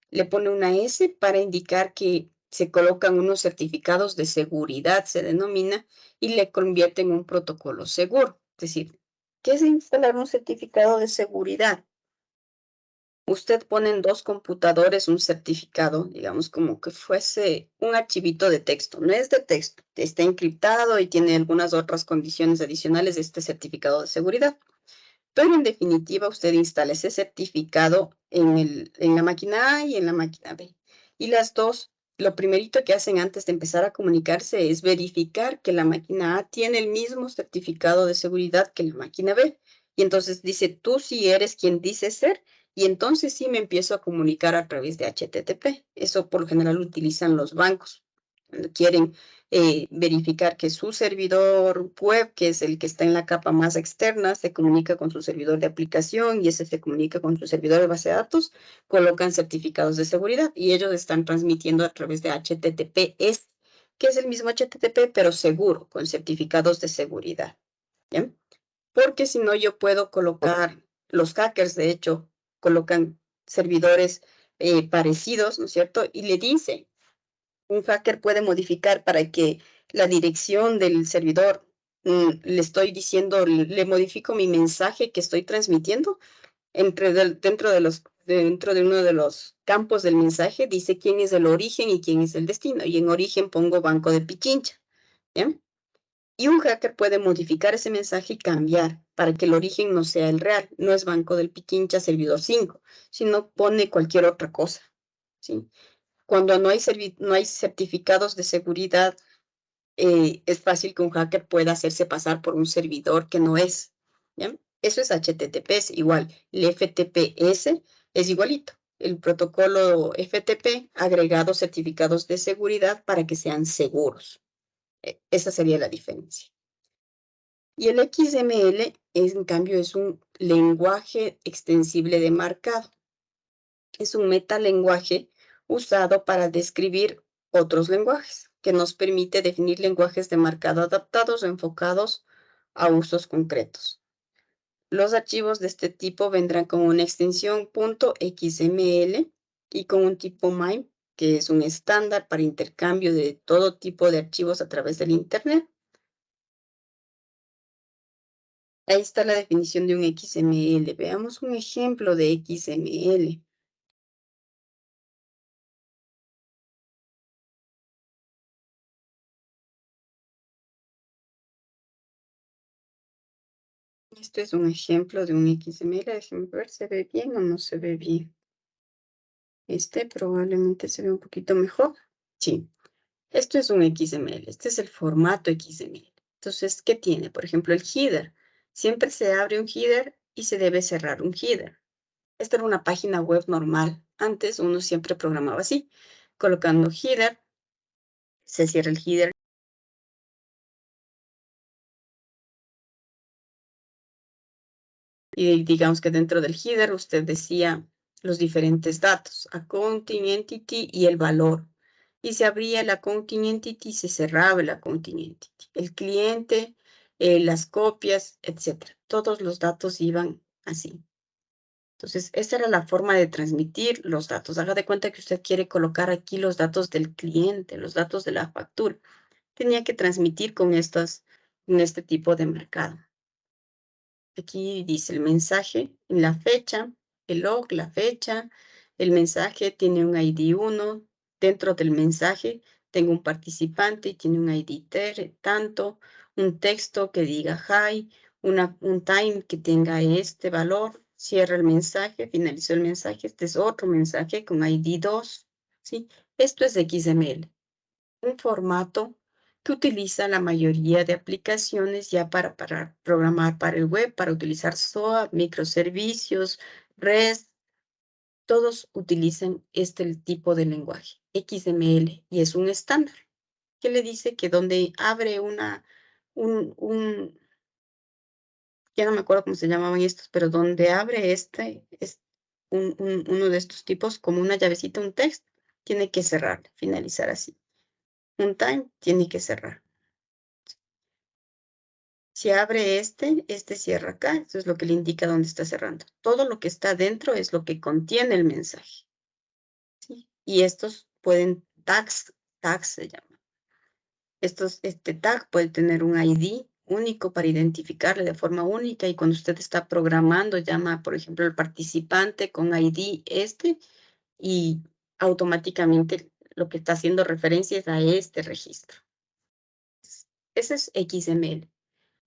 Le pone una S para indicar que se colocan unos certificados de seguridad, se denomina, y le convierte en un protocolo seguro. Es decir, ¿qué es instalar un certificado de seguridad? Usted pone en dos computadores un certificado, digamos como que fuese un archivito de texto. No es de texto, está encriptado y tiene algunas otras condiciones adicionales de este certificado de seguridad. Pero en definitiva, usted instala ese certificado en la máquina A y en la máquina B. Y las dos, lo primerito que hacen antes de empezar a comunicarse es verificar que la máquina A tiene el mismo certificado de seguridad que la máquina B. Y entonces dice, tú sí eres quien dice ser, y entonces sí me empiezo a comunicar a través de HTTP. Eso por lo general utilizan los bancos. Cuando quieren verificar que su servidor web, que es el que está en la capa más externa, se comunica con su servidor de aplicación y ese se comunica con su servidor de base de datos, colocan certificados de seguridad y ellos están transmitiendo a través de HTTPS, que es el mismo HTTP, pero seguro, con certificados de seguridad. ¿Bien? Porque si no, yo puedo colocar, los hackers, de hecho, colocan servidores parecidos, ¿no es cierto? Y le dice, un hacker puede modificar para que la dirección del servidor, le estoy diciendo, le modifico mi mensaje que estoy transmitiendo, dentro de uno de los campos del mensaje dice quién es el origen y quién es el destino, y en origen pongo Banco de Pichincha, ¿bien? Y un hacker puede modificar ese mensaje y cambiar para que el origen no sea el real, no es Banco del Pichincha servidor 5, sino pone cualquier otra cosa, ¿sí? Cuando no hay certificados de seguridad, es fácil que un hacker pueda hacerse pasar por un servidor que no es. ¿Ya? Eso es HTTPS, igual. El FTPS es igualito. El protocolo FTP agregado certificados de seguridad para que sean seguros. Esa sería la diferencia. Y el XML, en cambio, es un lenguaje extensible de marcado. Es un metalenguaje usado para describir otros lenguajes, que nos permite definir lenguajes de marcado adaptados o enfocados a usos concretos. Los archivos de este tipo vendrán con una extensión .xml y con un tipo MIME, que es un estándar para intercambio de todo tipo de archivos a través del Internet. Ahí está la definición de un XML. Veamos un ejemplo de XML. Este es un ejemplo de un XML. Déjenme ver, ¿se ve bien o no se ve bien? Este probablemente se ve un poquito mejor. Sí, esto es un XML. Este es el formato XML. Entonces, ¿qué tiene? Por ejemplo, el header. Siempre se abre un header y se debe cerrar un header. Esta era una página web normal. Antes uno siempre programaba así, colocando header, se cierra el header. Y digamos que dentro del header usted decía los diferentes datos, accounting entity y el valor. Y se abría el accounting entity y se cerraba el accounting entity. El cliente, las copias, etc. Todos los datos iban así. Entonces, esa era la forma de transmitir los datos. Haga de cuenta que usted quiere colocar aquí los datos del cliente, los datos de la factura. tenía que transmitir con este tipo de marcado. Aquí dice el mensaje, la fecha, el log, la fecha, el mensaje tiene un ID 1, dentro del mensaje tengo un participante y tiene un ID tanto, un texto que diga hi, un time que tenga este valor, cierra el mensaje, finalizó el mensaje, este es otro mensaje con ID 2, ¿sí? Esto es XML, un formato que utiliza la mayoría de aplicaciones ya para programar para el web, para utilizar SOAP, microservicios, REST, todos utilizan este tipo de lenguaje, XML, y es un estándar, que le dice que donde abre ya no me acuerdo cómo se llamaban estos, pero donde abre uno de estos tipos, como una llavecita, un text, tiene que cerrar, finalizar así. Un time tiene que cerrar. Si abre este cierra acá, eso es lo que le indica dónde está cerrando. Todo lo que está dentro es lo que contiene el mensaje. ¿Sí? Y estos tags se llaman. Este tag puede tener un ID único para identificarle de forma única y cuando usted está programando, llama, por ejemplo, al participante con ID y automáticamente lo que está haciendo referencia es a este registro. Ese es XML.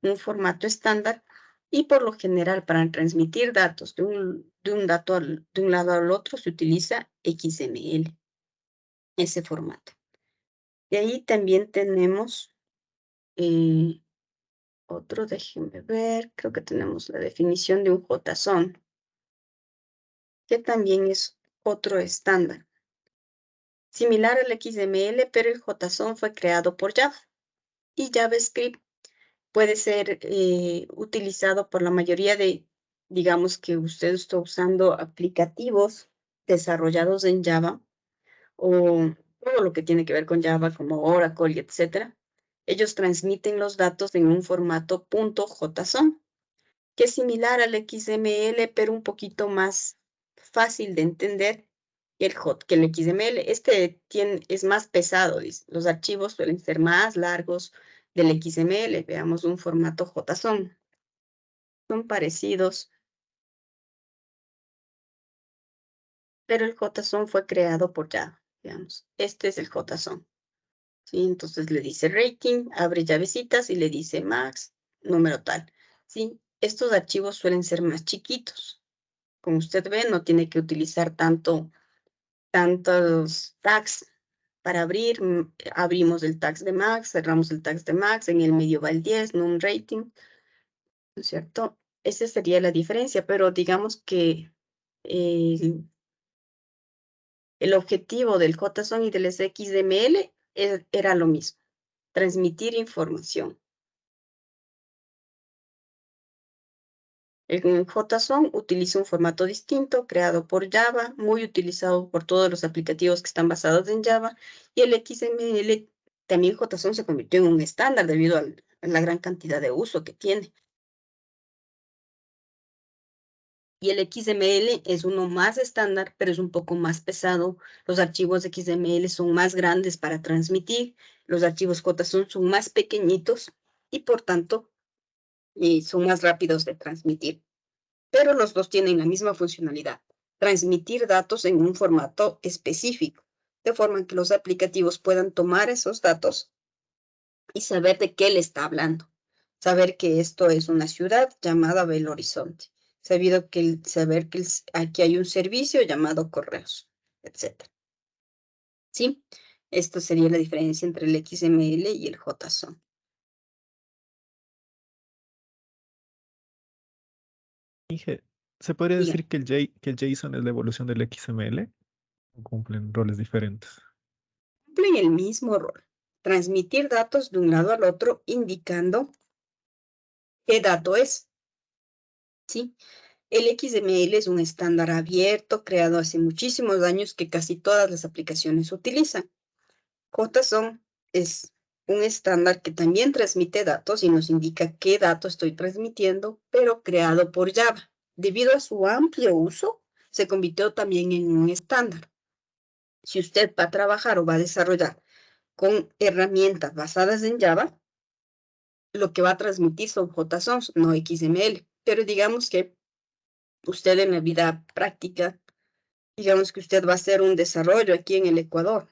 Un formato estándar y por lo general para transmitir datos de un lado al otro se utiliza XML, ese formato. De ahí también tenemos otro, déjenme ver, creo que tenemos la definición de un JSON, que también es otro estándar. Similar al XML, pero el JSON fue creado por Java y JavaScript puede ser utilizado por la mayoría digamos que usted está usando aplicativos desarrollados en Java o todo lo que tiene que ver con Java como Oracle y etcétera. Ellos transmiten los datos en un formato .json, que es similar al XML, pero un poquito más fácil de entender que el XML. Es más pesado, dice. Los archivos suelen ser más largos del XML. Veamos un formato JSON. Son parecidos, pero el JSON fue creado por Java. Veamos, este es el JSON. ¿Sí? Entonces le dice rating, abre llavecitas y le dice max, número tal. ¿Sí? Estos archivos suelen ser más chiquitos. Como usted ve, no tiene que utilizar tantos tags para abrir. Abrimos el tag de max, cerramos el tag de max, en el medio va el 10, num rating, ¿no es cierto? Esa sería la diferencia, pero digamos que el objetivo del JSON y del XML era lo mismo, transmitir información. El JSON utiliza un formato distinto, creado por Java, muy utilizado por todos los aplicativos que están basados en Java, y el XML, también JSON se convirtió en un estándar debido a la gran cantidad de uso que tiene. Y el XML es uno más estándar, pero es un poco más pesado. Los archivos XML son más grandes para transmitir, los archivos JSON son más pequeñitos y por tanto son más rápidos de transmitir. Pero los dos tienen la misma funcionalidad, transmitir datos en un formato específico, de forma que los aplicativos puedan tomar esos datos y saber de qué le está hablando. Saber que esto es una ciudad llamada Belo Horizonte. Saber que aquí hay un servicio llamado correos, etc. ¿Sí? Esto sería la diferencia entre el XML y el JSON. Inge, ¿se podría Diga. decir que el JSON es la evolución del XML? ¿O cumplen roles diferentes? Cumplen el mismo rol. Transmitir datos de un lado al otro indicando qué dato es. ¿Sí? El XML es un estándar abierto creado hace muchísimos años que casi todas las aplicaciones utilizan. JSON es un estándar que también transmite datos y nos indica qué dato estoy transmitiendo, pero creado por Java. Debido a su amplio uso, se convirtió también en un estándar. Si usted va a trabajar o va a desarrollar con herramientas basadas en Java, lo que va a transmitir son JSONs, no XML. Pero digamos que usted en la vida práctica, digamos que usted va a hacer un desarrollo aquí en el Ecuador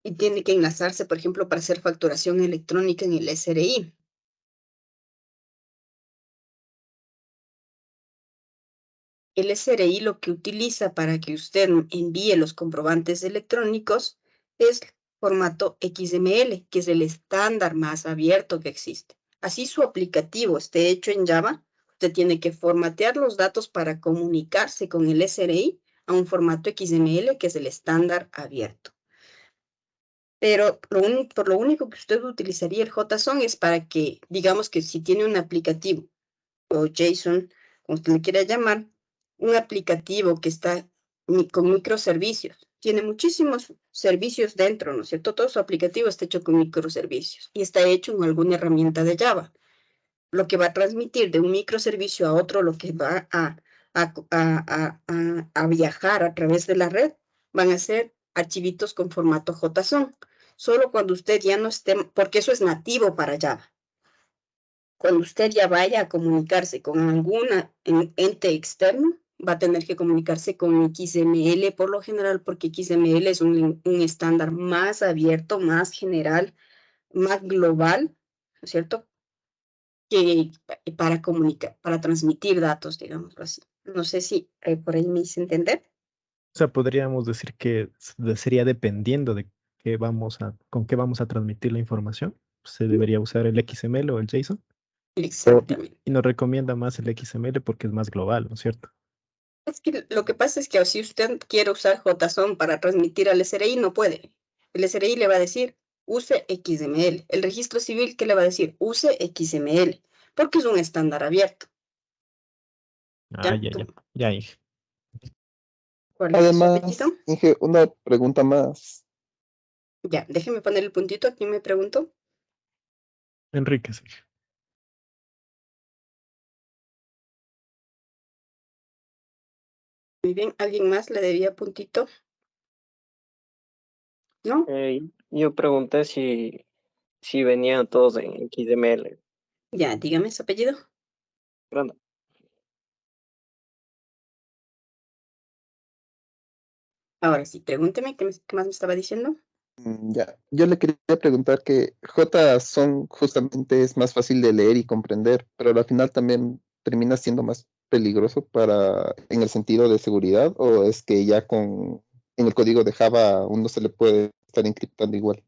y tiene que enlazarse, por ejemplo, para hacer facturación electrónica en el SRI. El SRI lo que utiliza para que usted envíe los comprobantes electrónicos es formato XML, que es el estándar más abierto que existe. Así su aplicativo esté hecho en Java, usted tiene que formatear los datos para comunicarse con el SRI a un formato XML, que es el estándar abierto. Pero por lo único que usted utilizaría el JSON es para que, digamos que si tiene un aplicativo o JSON, como usted le quiera llamar, un aplicativo que está con microservicios. Tiene muchísimos servicios dentro, ¿no es cierto? Todo su aplicativo está hecho con microservicios y está hecho en alguna herramienta de Java. Lo que va a transmitir de un microservicio a otro, lo que va a viajar a través de la red, van a ser archivitos con formato JSON. Solo cuando usted ya no esté, porque eso es nativo para Java. Cuando usted ya vaya a comunicarse con algún ente externo, va a tener que comunicarse con XML por lo general, porque XML es un estándar más abierto, más general, más global, ¿no es cierto? Que para comunicar, para transmitir datos, digámoslo así. No sé si por ahí me hice entender. O sea, podríamos decir que sería dependiendo de con qué vamos a transmitir la información. Se debería usar el XML o el JSON. Exactamente. Y nos recomienda más el XML porque es más global, ¿no es cierto? Es que lo que pasa es que si usted quiere usar JSON para transmitir al SRI, no puede. El SRI le va a decir, use XML. El registro civil, ¿qué le va a decir? Use XML, porque es un estándar abierto. Ah, ya, ya, ya, Inge. ¿Cuál es su Además, apellido? Inge, una pregunta más. Ya, déjeme poner el puntito. Aquí me pregunto. Enrique, sí. Muy bien, ¿alguien más le debía puntito? ¿No? Yo pregunté si venían todos en XML. Ya, dígame su apellido. Grande. Ahora sí, pregúnteme, ¿qué más me estaba diciendo? Ya, yo le quería preguntar que JSON justamente es más fácil de leer y comprender, pero al final también termina siendo más peligroso en el sentido de seguridad, o es que ya en el código de Java uno se le puede estar encriptando igual.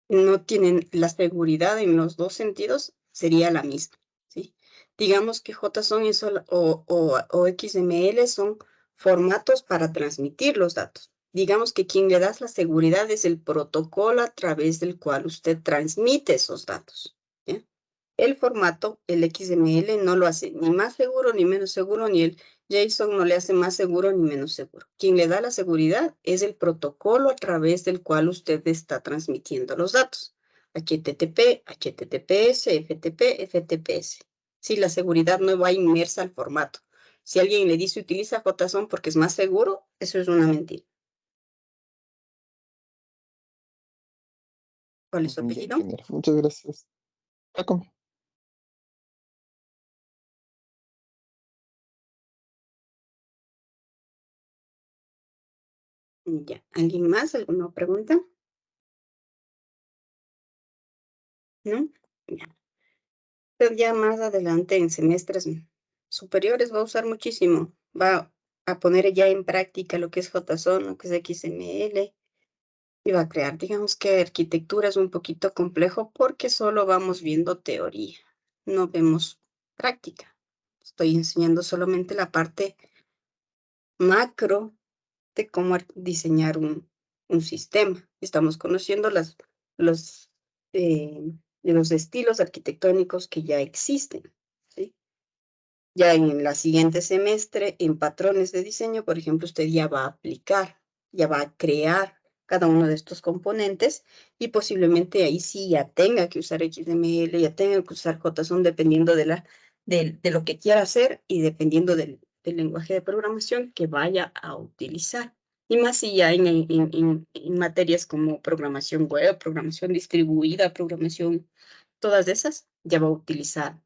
No tienen la seguridad en los dos sentidos, sería la misma, ¿sí? Digamos que JSON o XML son formatos para transmitir los datos. Digamos que quien le da la seguridad es el protocolo a través del cual usted transmite esos datos, ¿ya? El formato, el XML, no lo hace ni más seguro ni menos seguro, ni el JSON no le hace más seguro ni menos seguro. Quien le da la seguridad es el protocolo a través del cual usted está transmitiendo los datos. HTTP, HTTPS, FTP, FTPS. Si la seguridad no va inmersa al formato. Si alguien le dice utiliza JSON porque es más seguro, eso es una mentira. ¿Cuál es su Ya, apellido? genial. Muchas gracias. Paco. Ya. ¿Alguien más? ¿Alguna pregunta? ¿No? Ya. Usted ya más adelante en semestres superiores va a usar muchísimo. Va a poner ya en práctica lo que es JSON, lo que es XML y va a crear. Digamos que arquitectura es un poquito complejo porque solo vamos viendo teoría, no vemos práctica. Estoy enseñando solamente la parte macro de cómo diseñar un sistema. Estamos conociendo los, eh, los estilos arquitectónicos que ya existen, ¿sí? Ya en la siguiente semestre, en patrones de diseño, por ejemplo, usted ya va a aplicar, ya va a crear cada uno de estos componentes y posiblemente ahí sí ya tenga que usar XML, ya tenga que usar JSON dependiendo de lo que quiera hacer y dependiendo del lenguaje de programación que vaya a utilizar. Y más si ya en materias como programación web, programación distribuida, programación, todas esas, ya va a utilizar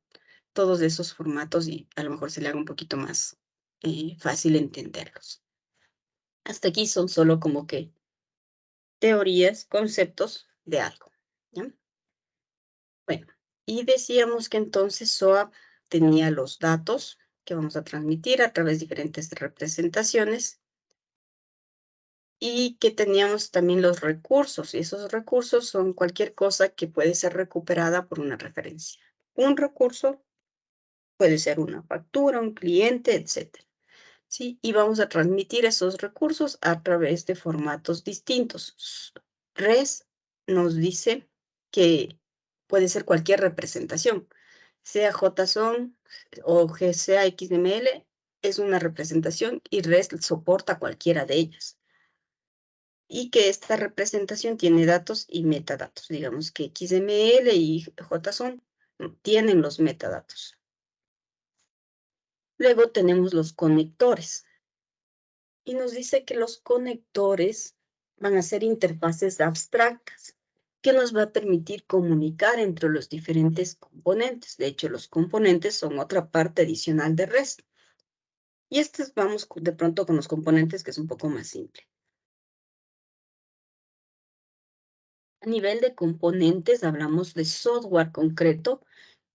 todos esos formatos y a lo mejor se le haga un poquito más fácil entenderlos. Hasta aquí son solo como que teorías, conceptos de algo, ¿ya? Bueno, y decíamos que entonces SOAP tenía los datos que vamos a transmitir a través de diferentes representaciones y que teníamos también los recursos, y esos recursos son cualquier cosa que puede ser recuperada por una referencia. Un recurso puede ser una factura, un cliente, etc. ¿Sí? Y vamos a transmitir esos recursos a través de formatos distintos. REST nos dice que puede ser cualquier representación, sea JSON o sea XML, es una representación y REST soporta cualquiera de ellas. Y que esta representación tiene datos y metadatos. Digamos que XML y JSON tienen los metadatos. Luego tenemos los conectores. Y nos dice que los conectores van a ser interfaces abstractas que nos va a permitir comunicar entre los diferentes componentes. De hecho, los componentes son otra parte adicional de REST. Y vamos de pronto con los componentes, que es un poco más simple. A nivel de componentes, hablamos de software concreto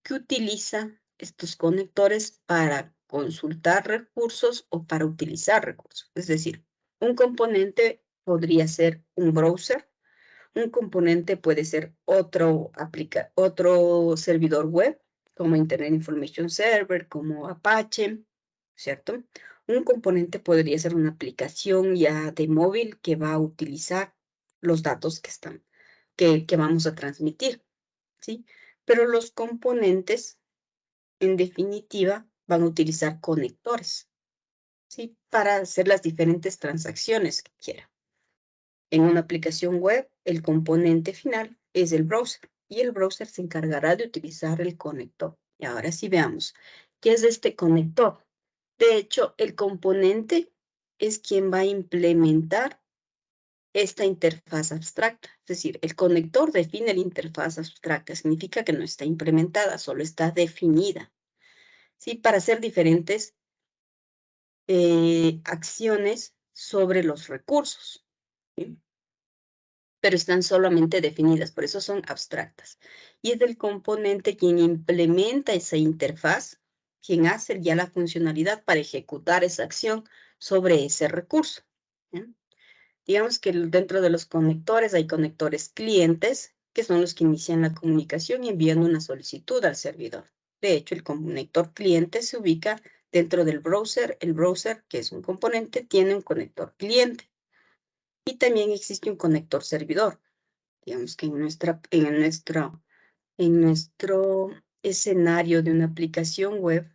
que utiliza estos conectores para consultar recursos o para utilizar recursos. Es decir, un componente podría ser un browser, un componente puede ser otro servidor web, como Internet Information Server, como Apache, ¿cierto? Un componente podría ser una aplicación ya de móvil que va a utilizar los datos que vamos a transmitir, ¿sí? Pero los componentes, en definitiva, van a utilizar conectores, ¿sí? Para hacer las diferentes transacciones que quieran. En una aplicación web, el componente final es el browser y el browser se encargará de utilizar el conector. Y ahora sí veamos, ¿qué es este conector? De hecho, el componente es quien va a implementar esta interfaz abstracta. Es decir, el conector define la interfaz abstracta. Significa que no está implementada, solo está definida. ¿Sí? Para hacer diferentes acciones sobre los recursos. ¿Sí? Pero están solamente definidas, por eso son abstractas. Y es el componente quien implementa esa interfaz, quien hace ya la funcionalidad para ejecutar esa acción sobre ese recurso. ¿Sí? Digamos que dentro de los conectores hay conectores clientes, que son los que inician la comunicación y envían una solicitud al servidor. De hecho, el conector cliente se ubica dentro del browser. El browser, que es un componente, tiene un conector cliente. Y también existe un conector servidor. Digamos que en nuestro escenario de una aplicación web,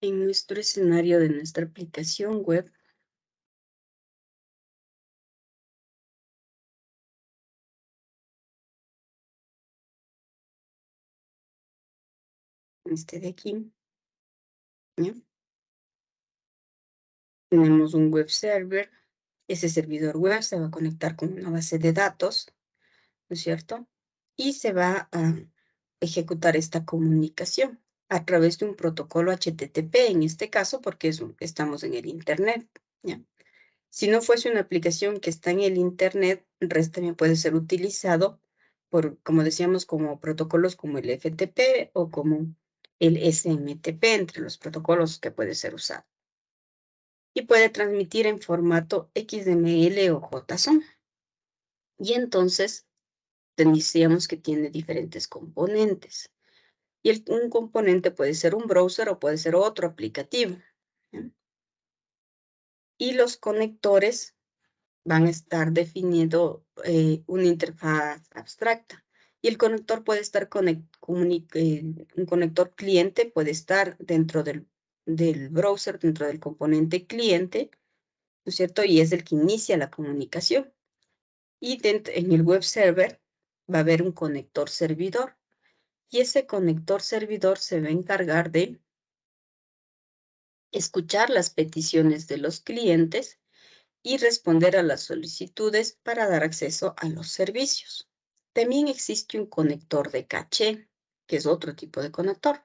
en nuestro escenario de nuestra aplicación web, este de aquí, ¿ya? Tenemos un web server. Ese servidor web se va a conectar con una base de datos, ¿no es cierto? Y se va a ejecutar esta comunicación a través de un protocolo HTTP, en este caso, porque estamos en el Internet, ¿ya? Si no fuese una aplicación que está en el Internet, REST también puede ser utilizado por, como decíamos, como protocolos como el FTP o como el SMTP, entre los protocolos que puede ser usado. Y puede transmitir en formato XML o JSON. Y entonces, decíamos que tiene diferentes componentes. Y un componente puede ser un browser o puede ser otro aplicativo. ¿Ya? Y los conectores van a estar definiendo una interfaz abstracta. Y el conector puede estar un conector cliente puede estar dentro del browser, dentro del componente cliente, ¿no es cierto? Y es el que inicia la comunicación. Y en el web server va a haber un conector servidor. y ese conector servidor se va a encargar de escuchar las peticiones de los clientes y responder a las solicitudes para dar acceso a los servicios. También existe un conector de caché, que es otro tipo de conector.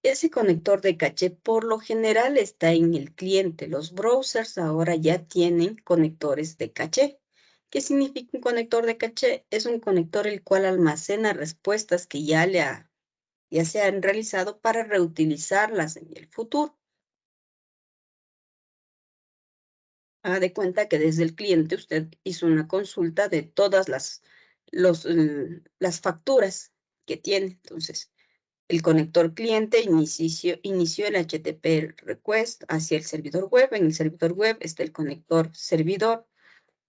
Ese conector de caché por lo general está en el cliente. Los browsers ahora ya tienen conectores de caché. ¿Qué significa un conector de caché? Es un conector el cual almacena respuestas que ya se han realizado para reutilizarlas en el futuro. Haga de cuenta que desde el cliente usted hizo una consulta de todas las facturas que tiene. Entonces, el conector cliente inició el HTTP request hacia el servidor web. En el servidor web está el conector servidor.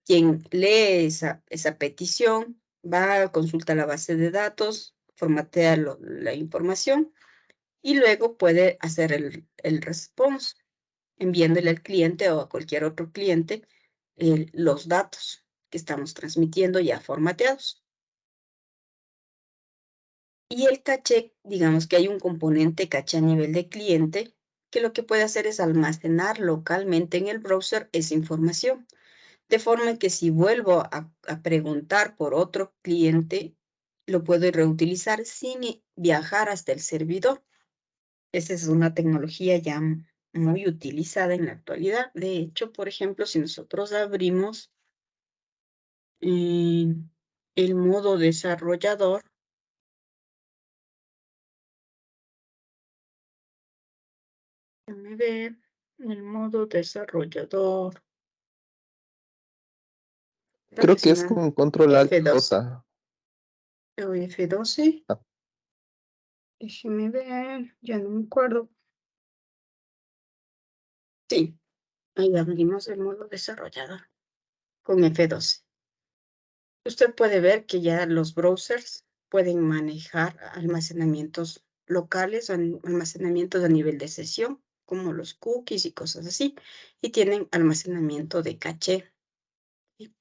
Quien lee esa petición va a consultar la base de datos, formatea la información y luego puede hacer el response, enviándole al cliente o a cualquier otro cliente los datos que estamos transmitiendo ya formateados. Y el caché, digamos que hay un componente caché a nivel de cliente que lo que puede hacer es almacenar localmente en el browser esa información. De forma que si vuelvo a preguntar por otro cliente, lo puedo reutilizar sin viajar hasta el servidor. Esa es una tecnología ya muy utilizada en la actualidad. De hecho, por ejemplo, si nosotros abrimos el modo desarrollador, déjame ver, el modo desarrollador. Creo que es con control alt F12. J. O F12. Ah. Déjeme ver, ya no me acuerdo. Sí, ahí abrimos el modo desarrollador con F12. Usted puede ver que ya los browsers pueden manejar almacenamientos locales o almacenamientos a nivel de sesión, como los cookies y cosas así, y tienen almacenamiento de caché. ¿Sí?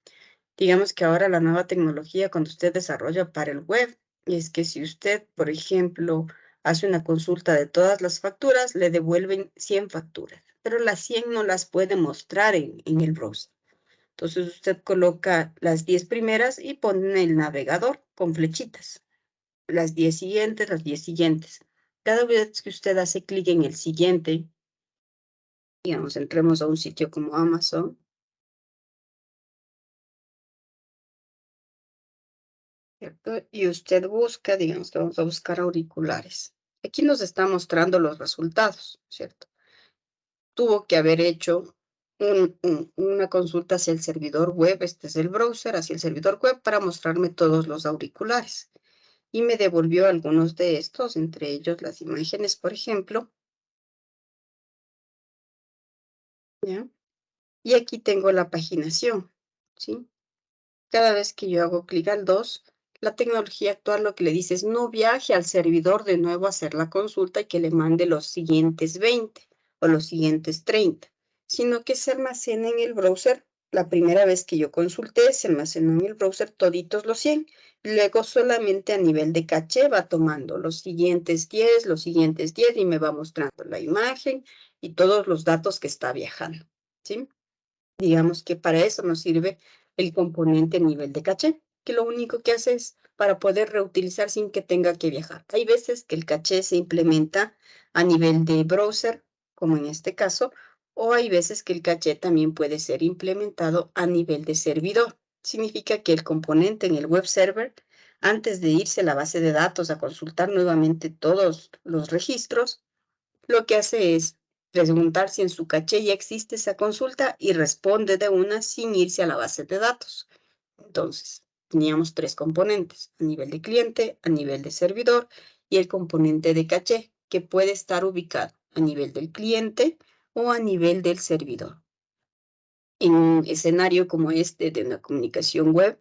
Digamos que ahora la nueva tecnología cuando usted desarrolla para el web es que si usted, por ejemplo, hace una consulta de todas las facturas, le devuelven 100 facturas, pero las 100 no las puede mostrar en el browser. Entonces usted coloca las 10 primeras y pone en el navegador con flechitas. Las 10 siguientes, las 10 siguientes. Cada vez que usted hace clic en el siguiente, digamos, entremos a un sitio como Amazon. ¿Cierto? Y usted busca, digamos que vamos a buscar auriculares. Aquí nos está mostrando los resultados, ¿cierto? Tuvo que haber hecho una consulta hacia el servidor web, este es el browser, hacia el servidor web para mostrarme todos los auriculares. Y me devolvió algunos de estos, entre ellos las imágenes, por ejemplo. ¿Ya? Y aquí tengo la paginación, ¿sí? Cada vez que yo hago clic al 2, la tecnología actual lo que le dice es no viaje al servidor de nuevo a hacer la consulta y que le mande los siguientes 20 o los siguientes 30, sino que se almacena en el browser. La primera vez que yo consulté, se almacenó en el browser toditos los 100. Luego solamente a nivel de caché va tomando los siguientes 10 y me va mostrando la imagen y todos los datos que está viajando, ¿sí? Digamos que para eso nos sirve el componente nivel de caché, que lo único que hace es para poder reutilizar sin que tenga que viajar. Hay veces que el caché se implementa a nivel de browser, como en este caso, o hay veces que el caché también puede ser implementado a nivel de servidor. Significa que el componente en el web server, antes de irse a la base de datos a consultar nuevamente todos los registros, lo que hace es preguntar si en su caché ya existe esa consulta y responde de una sin irse a la base de datos. Entonces, teníamos 3 componentes, a nivel de cliente, a nivel de servidor y el componente de caché, que puede estar ubicado a nivel del cliente o a nivel del servidor. En un escenario como este de una comunicación web,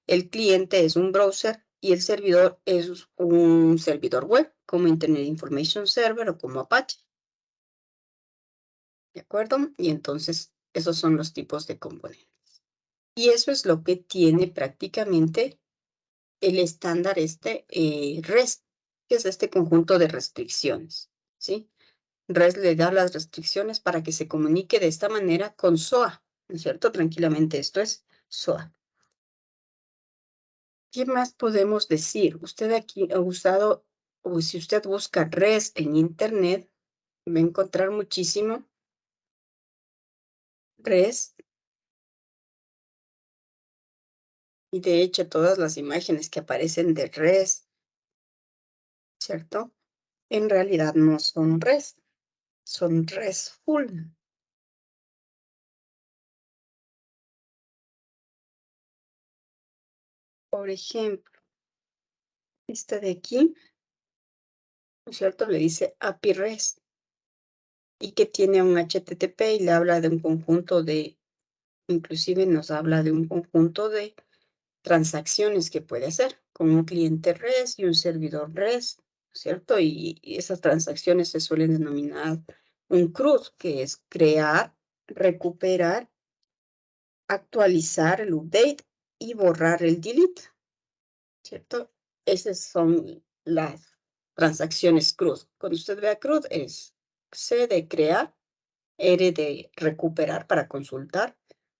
el cliente es un browser y el servidor es un servidor web, como Internet Information Server o como Apache. ¿De acuerdo? Y entonces esos son los tipos de componentes. Y eso es lo que tiene prácticamente el estándar REST. que es este conjunto de restricciones, ¿sí? REST le da las restricciones para que se comunique de esta manera con SOA, ¿no es cierto? Tranquilamente, esto es SOA. ¿Qué más podemos decir? Usted aquí ha usado, o si usted busca REST en Internet, va a encontrar muchísimo REST. Y de hecho, todas las imágenes que aparecen de REST, ¿cierto? En realidad no son REST, son RESTful. Por ejemplo, esta de aquí, ¿no es cierto? Le dice API REST y que tiene un HTTP y le habla de un conjunto de, inclusive nos habla de un conjunto de transacciones que puede hacer con un cliente REST y un servidor REST, ¿cierto? Y esas transacciones se suelen denominar un CRUD, que es crear, recuperar, actualizar el update y borrar el delete, ¿cierto? Esas son las transacciones CRUD. Cuando usted vea CRUD es C de crear, R de recuperar para consultar,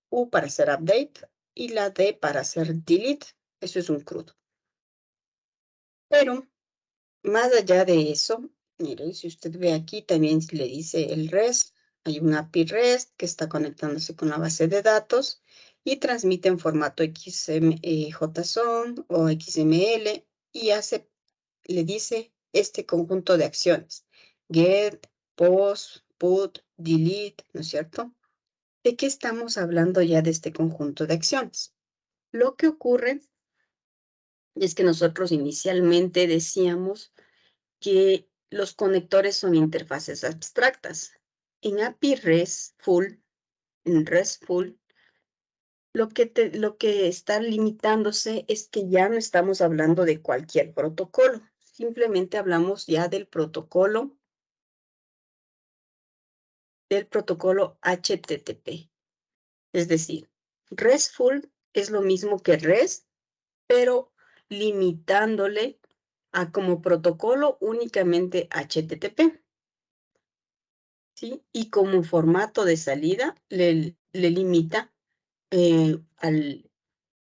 U para hacer update y la D para hacer delete. Eso es un CRUD. Pero más allá de eso, mire, si usted ve aquí, también le dice el REST. Hay un API REST que está conectándose con la base de datos y transmite en formato JSON o XML y le dice este conjunto de acciones. Get, post, put, delete, ¿no es cierto? ¿De qué estamos hablando ya de este conjunto de acciones? Lo que ocurre es que nosotros inicialmente decíamos que los conectores son interfaces abstractas. En API RESTful, lo que está limitándose es que ya no estamos hablando de cualquier protocolo. Simplemente hablamos ya del protocolo HTTP. Es decir, RESTful es lo mismo que REST, pero limitándole a como protocolo únicamente HTTP. ¿Sí? Y como formato de salida le limita al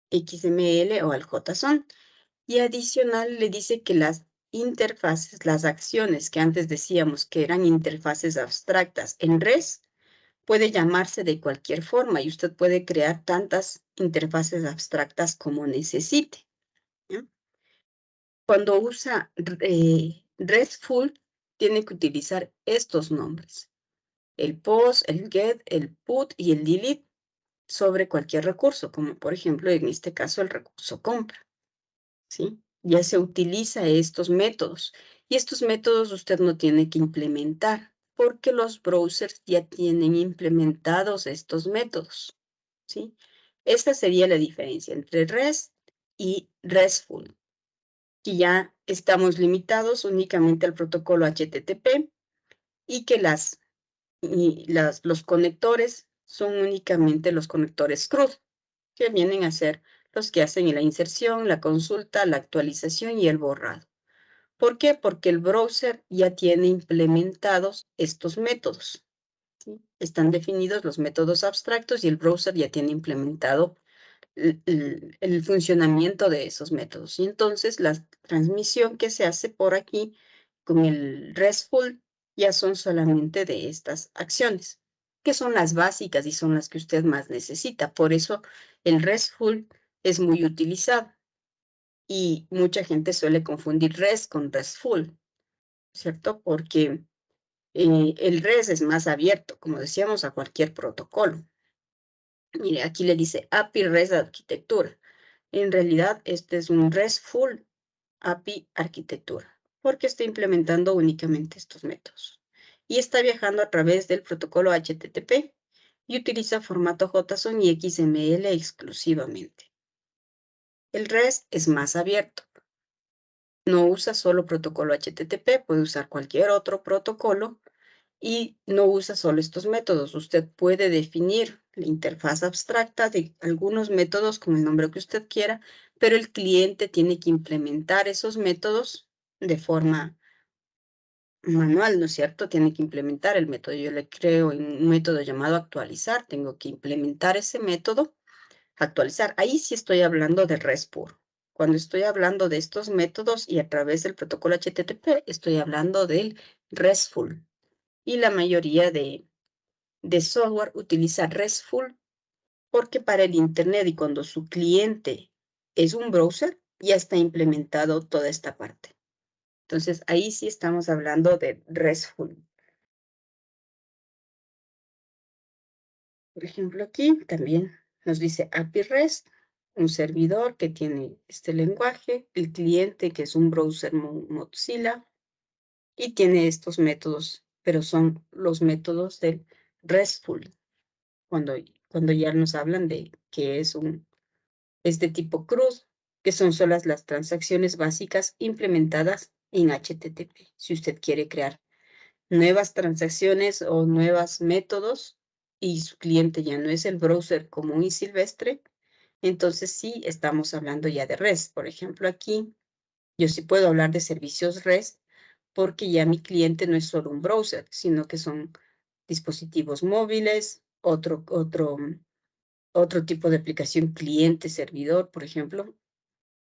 XML o al JSON. Y adicional le dice que las interfaces, las acciones que antes decíamos que eran interfaces abstractas en REST, puede llamarse de cualquier forma y usted puede crear tantas interfaces abstractas como necesite. ¿Sí? Cuando usa RESTful, tiene que utilizar estos nombres. El post, el get, el put y el delete sobre cualquier recurso, como por ejemplo en este caso el recurso compra, ¿sí? Ya se utiliza estos métodos y estos métodos usted no tiene que implementar porque los browsers ya tienen implementados estos métodos, ¿sí? Esta sería la diferencia entre REST y RESTful, que ya estamos limitados únicamente al protocolo HTTP y que los conectores son únicamente los conectores CRUD, que vienen a ser los que hacen la inserción, la consulta, la actualización y el borrado. ¿Por qué? Porque el browser ya tiene implementados estos métodos. ¿Sí? Están definidos los métodos abstractos y el browser ya tiene implementado el funcionamiento de esos métodos. Y entonces la transmisión que se hace por aquí con el RESTful ya son solamente de estas acciones, que son las básicas y son las que usted más necesita. Por eso el RESTful es muy utilizado y mucha gente suele confundir REST con RESTful, ¿cierto? Porque el REST es más abierto, como decíamos, a cualquier protocolo. Mire, aquí le dice API REST arquitectura. En realidad, este es un RESTful API arquitectura, porque está implementando únicamente estos métodos. Y está viajando a través del protocolo HTTP y utiliza formato JSON y XML exclusivamente. El REST es más abierto. No usa solo protocolo HTTP, puede usar cualquier otro protocolo y no usa solo estos métodos. Usted puede definir la interfaz abstracta de algunos métodos con el nombre que usted quiera, pero el cliente tiene que implementar esos métodos de forma manual, ¿no es cierto? Tiene que implementar el método. Yo le creo en un método llamado actualizar. Tengo que implementar ese método, actualizar. Ahí sí estoy hablando de REST puro. Cuando estoy hablando de estos métodos y a través del protocolo HTTP, estoy hablando del RESTful. Y la mayoría de software utiliza RESTful porque para el Internet y cuando su cliente es un browser, ya está implementado toda esta parte. Entonces, ahí sí estamos hablando de RESTful. Por ejemplo, aquí también nos dice API REST, un servidor que tiene este lenguaje, el cliente que es un browser Mozilla y tiene estos métodos, pero son los métodos del RESTful. Cuando ya nos hablan de que es de tipo CRUD, que son solo las transacciones básicas implementadas en HTTP. Si usted quiere crear nuevas transacciones o nuevos métodos y su cliente ya no es el browser común y silvestre, entonces sí estamos hablando ya de REST. Por ejemplo, aquí yo sí puedo hablar de servicios REST porque ya mi cliente no es solo un browser, sino que son dispositivos móviles, otro tipo de aplicación cliente-servidor, por ejemplo.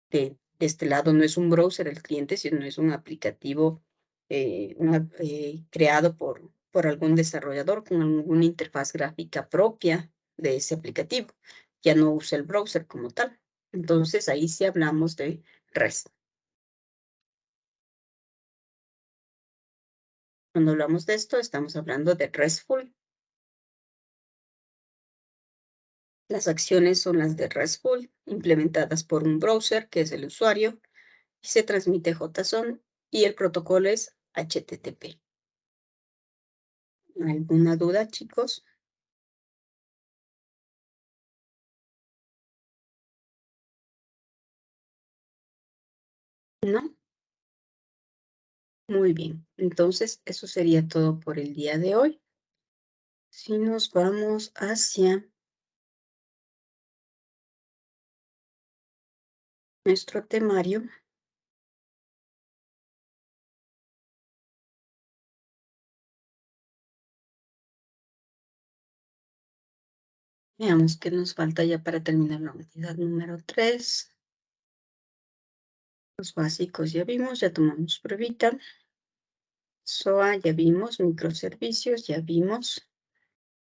De este lado no es un browser el cliente, sino es un aplicativo creado por algún desarrollador con alguna interfaz gráfica propia de ese aplicativo. Ya no usa el browser como tal. Entonces, ahí sí hablamos de REST. Cuando hablamos de esto, estamos hablando de RESTful. Las acciones son las de RESTful, implementadas por un browser, que es el usuario, y se transmite JSON, y el protocolo es HTTP. ¿Alguna duda, chicos? ¿No? Muy bien. Entonces, eso sería todo por el día de hoy. Si nos vamos hacia nuestro temario, veamos qué nos falta ya para terminar la unidad número 3. Los básicos ya vimos, ya tomamos pruebita. SOA ya vimos, microservicios ya vimos.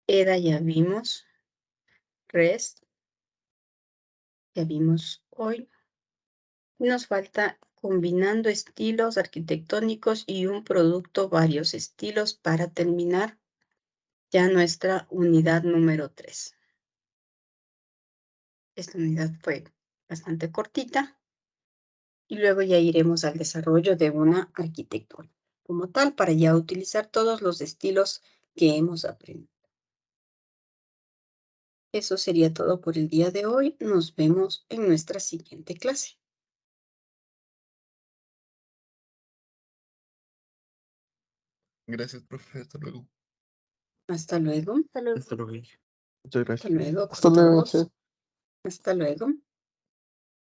EDA ya vimos. REST ya vimos hoy. Nos falta combinando estilos arquitectónicos y un producto, varios estilos para terminar ya nuestra unidad número 3. Esta unidad fue bastante cortita y luego ya iremos al desarrollo de una arquitectura como tal para ya utilizar todos los estilos que hemos aprendido. Eso sería todo por el día de hoy. Nos vemos en nuestra siguiente clase. Gracias, profe. Hasta luego. Hasta luego. Hasta luego. Muchas Hasta gracias. luego Hasta con luego, todos. chef. Hasta luego.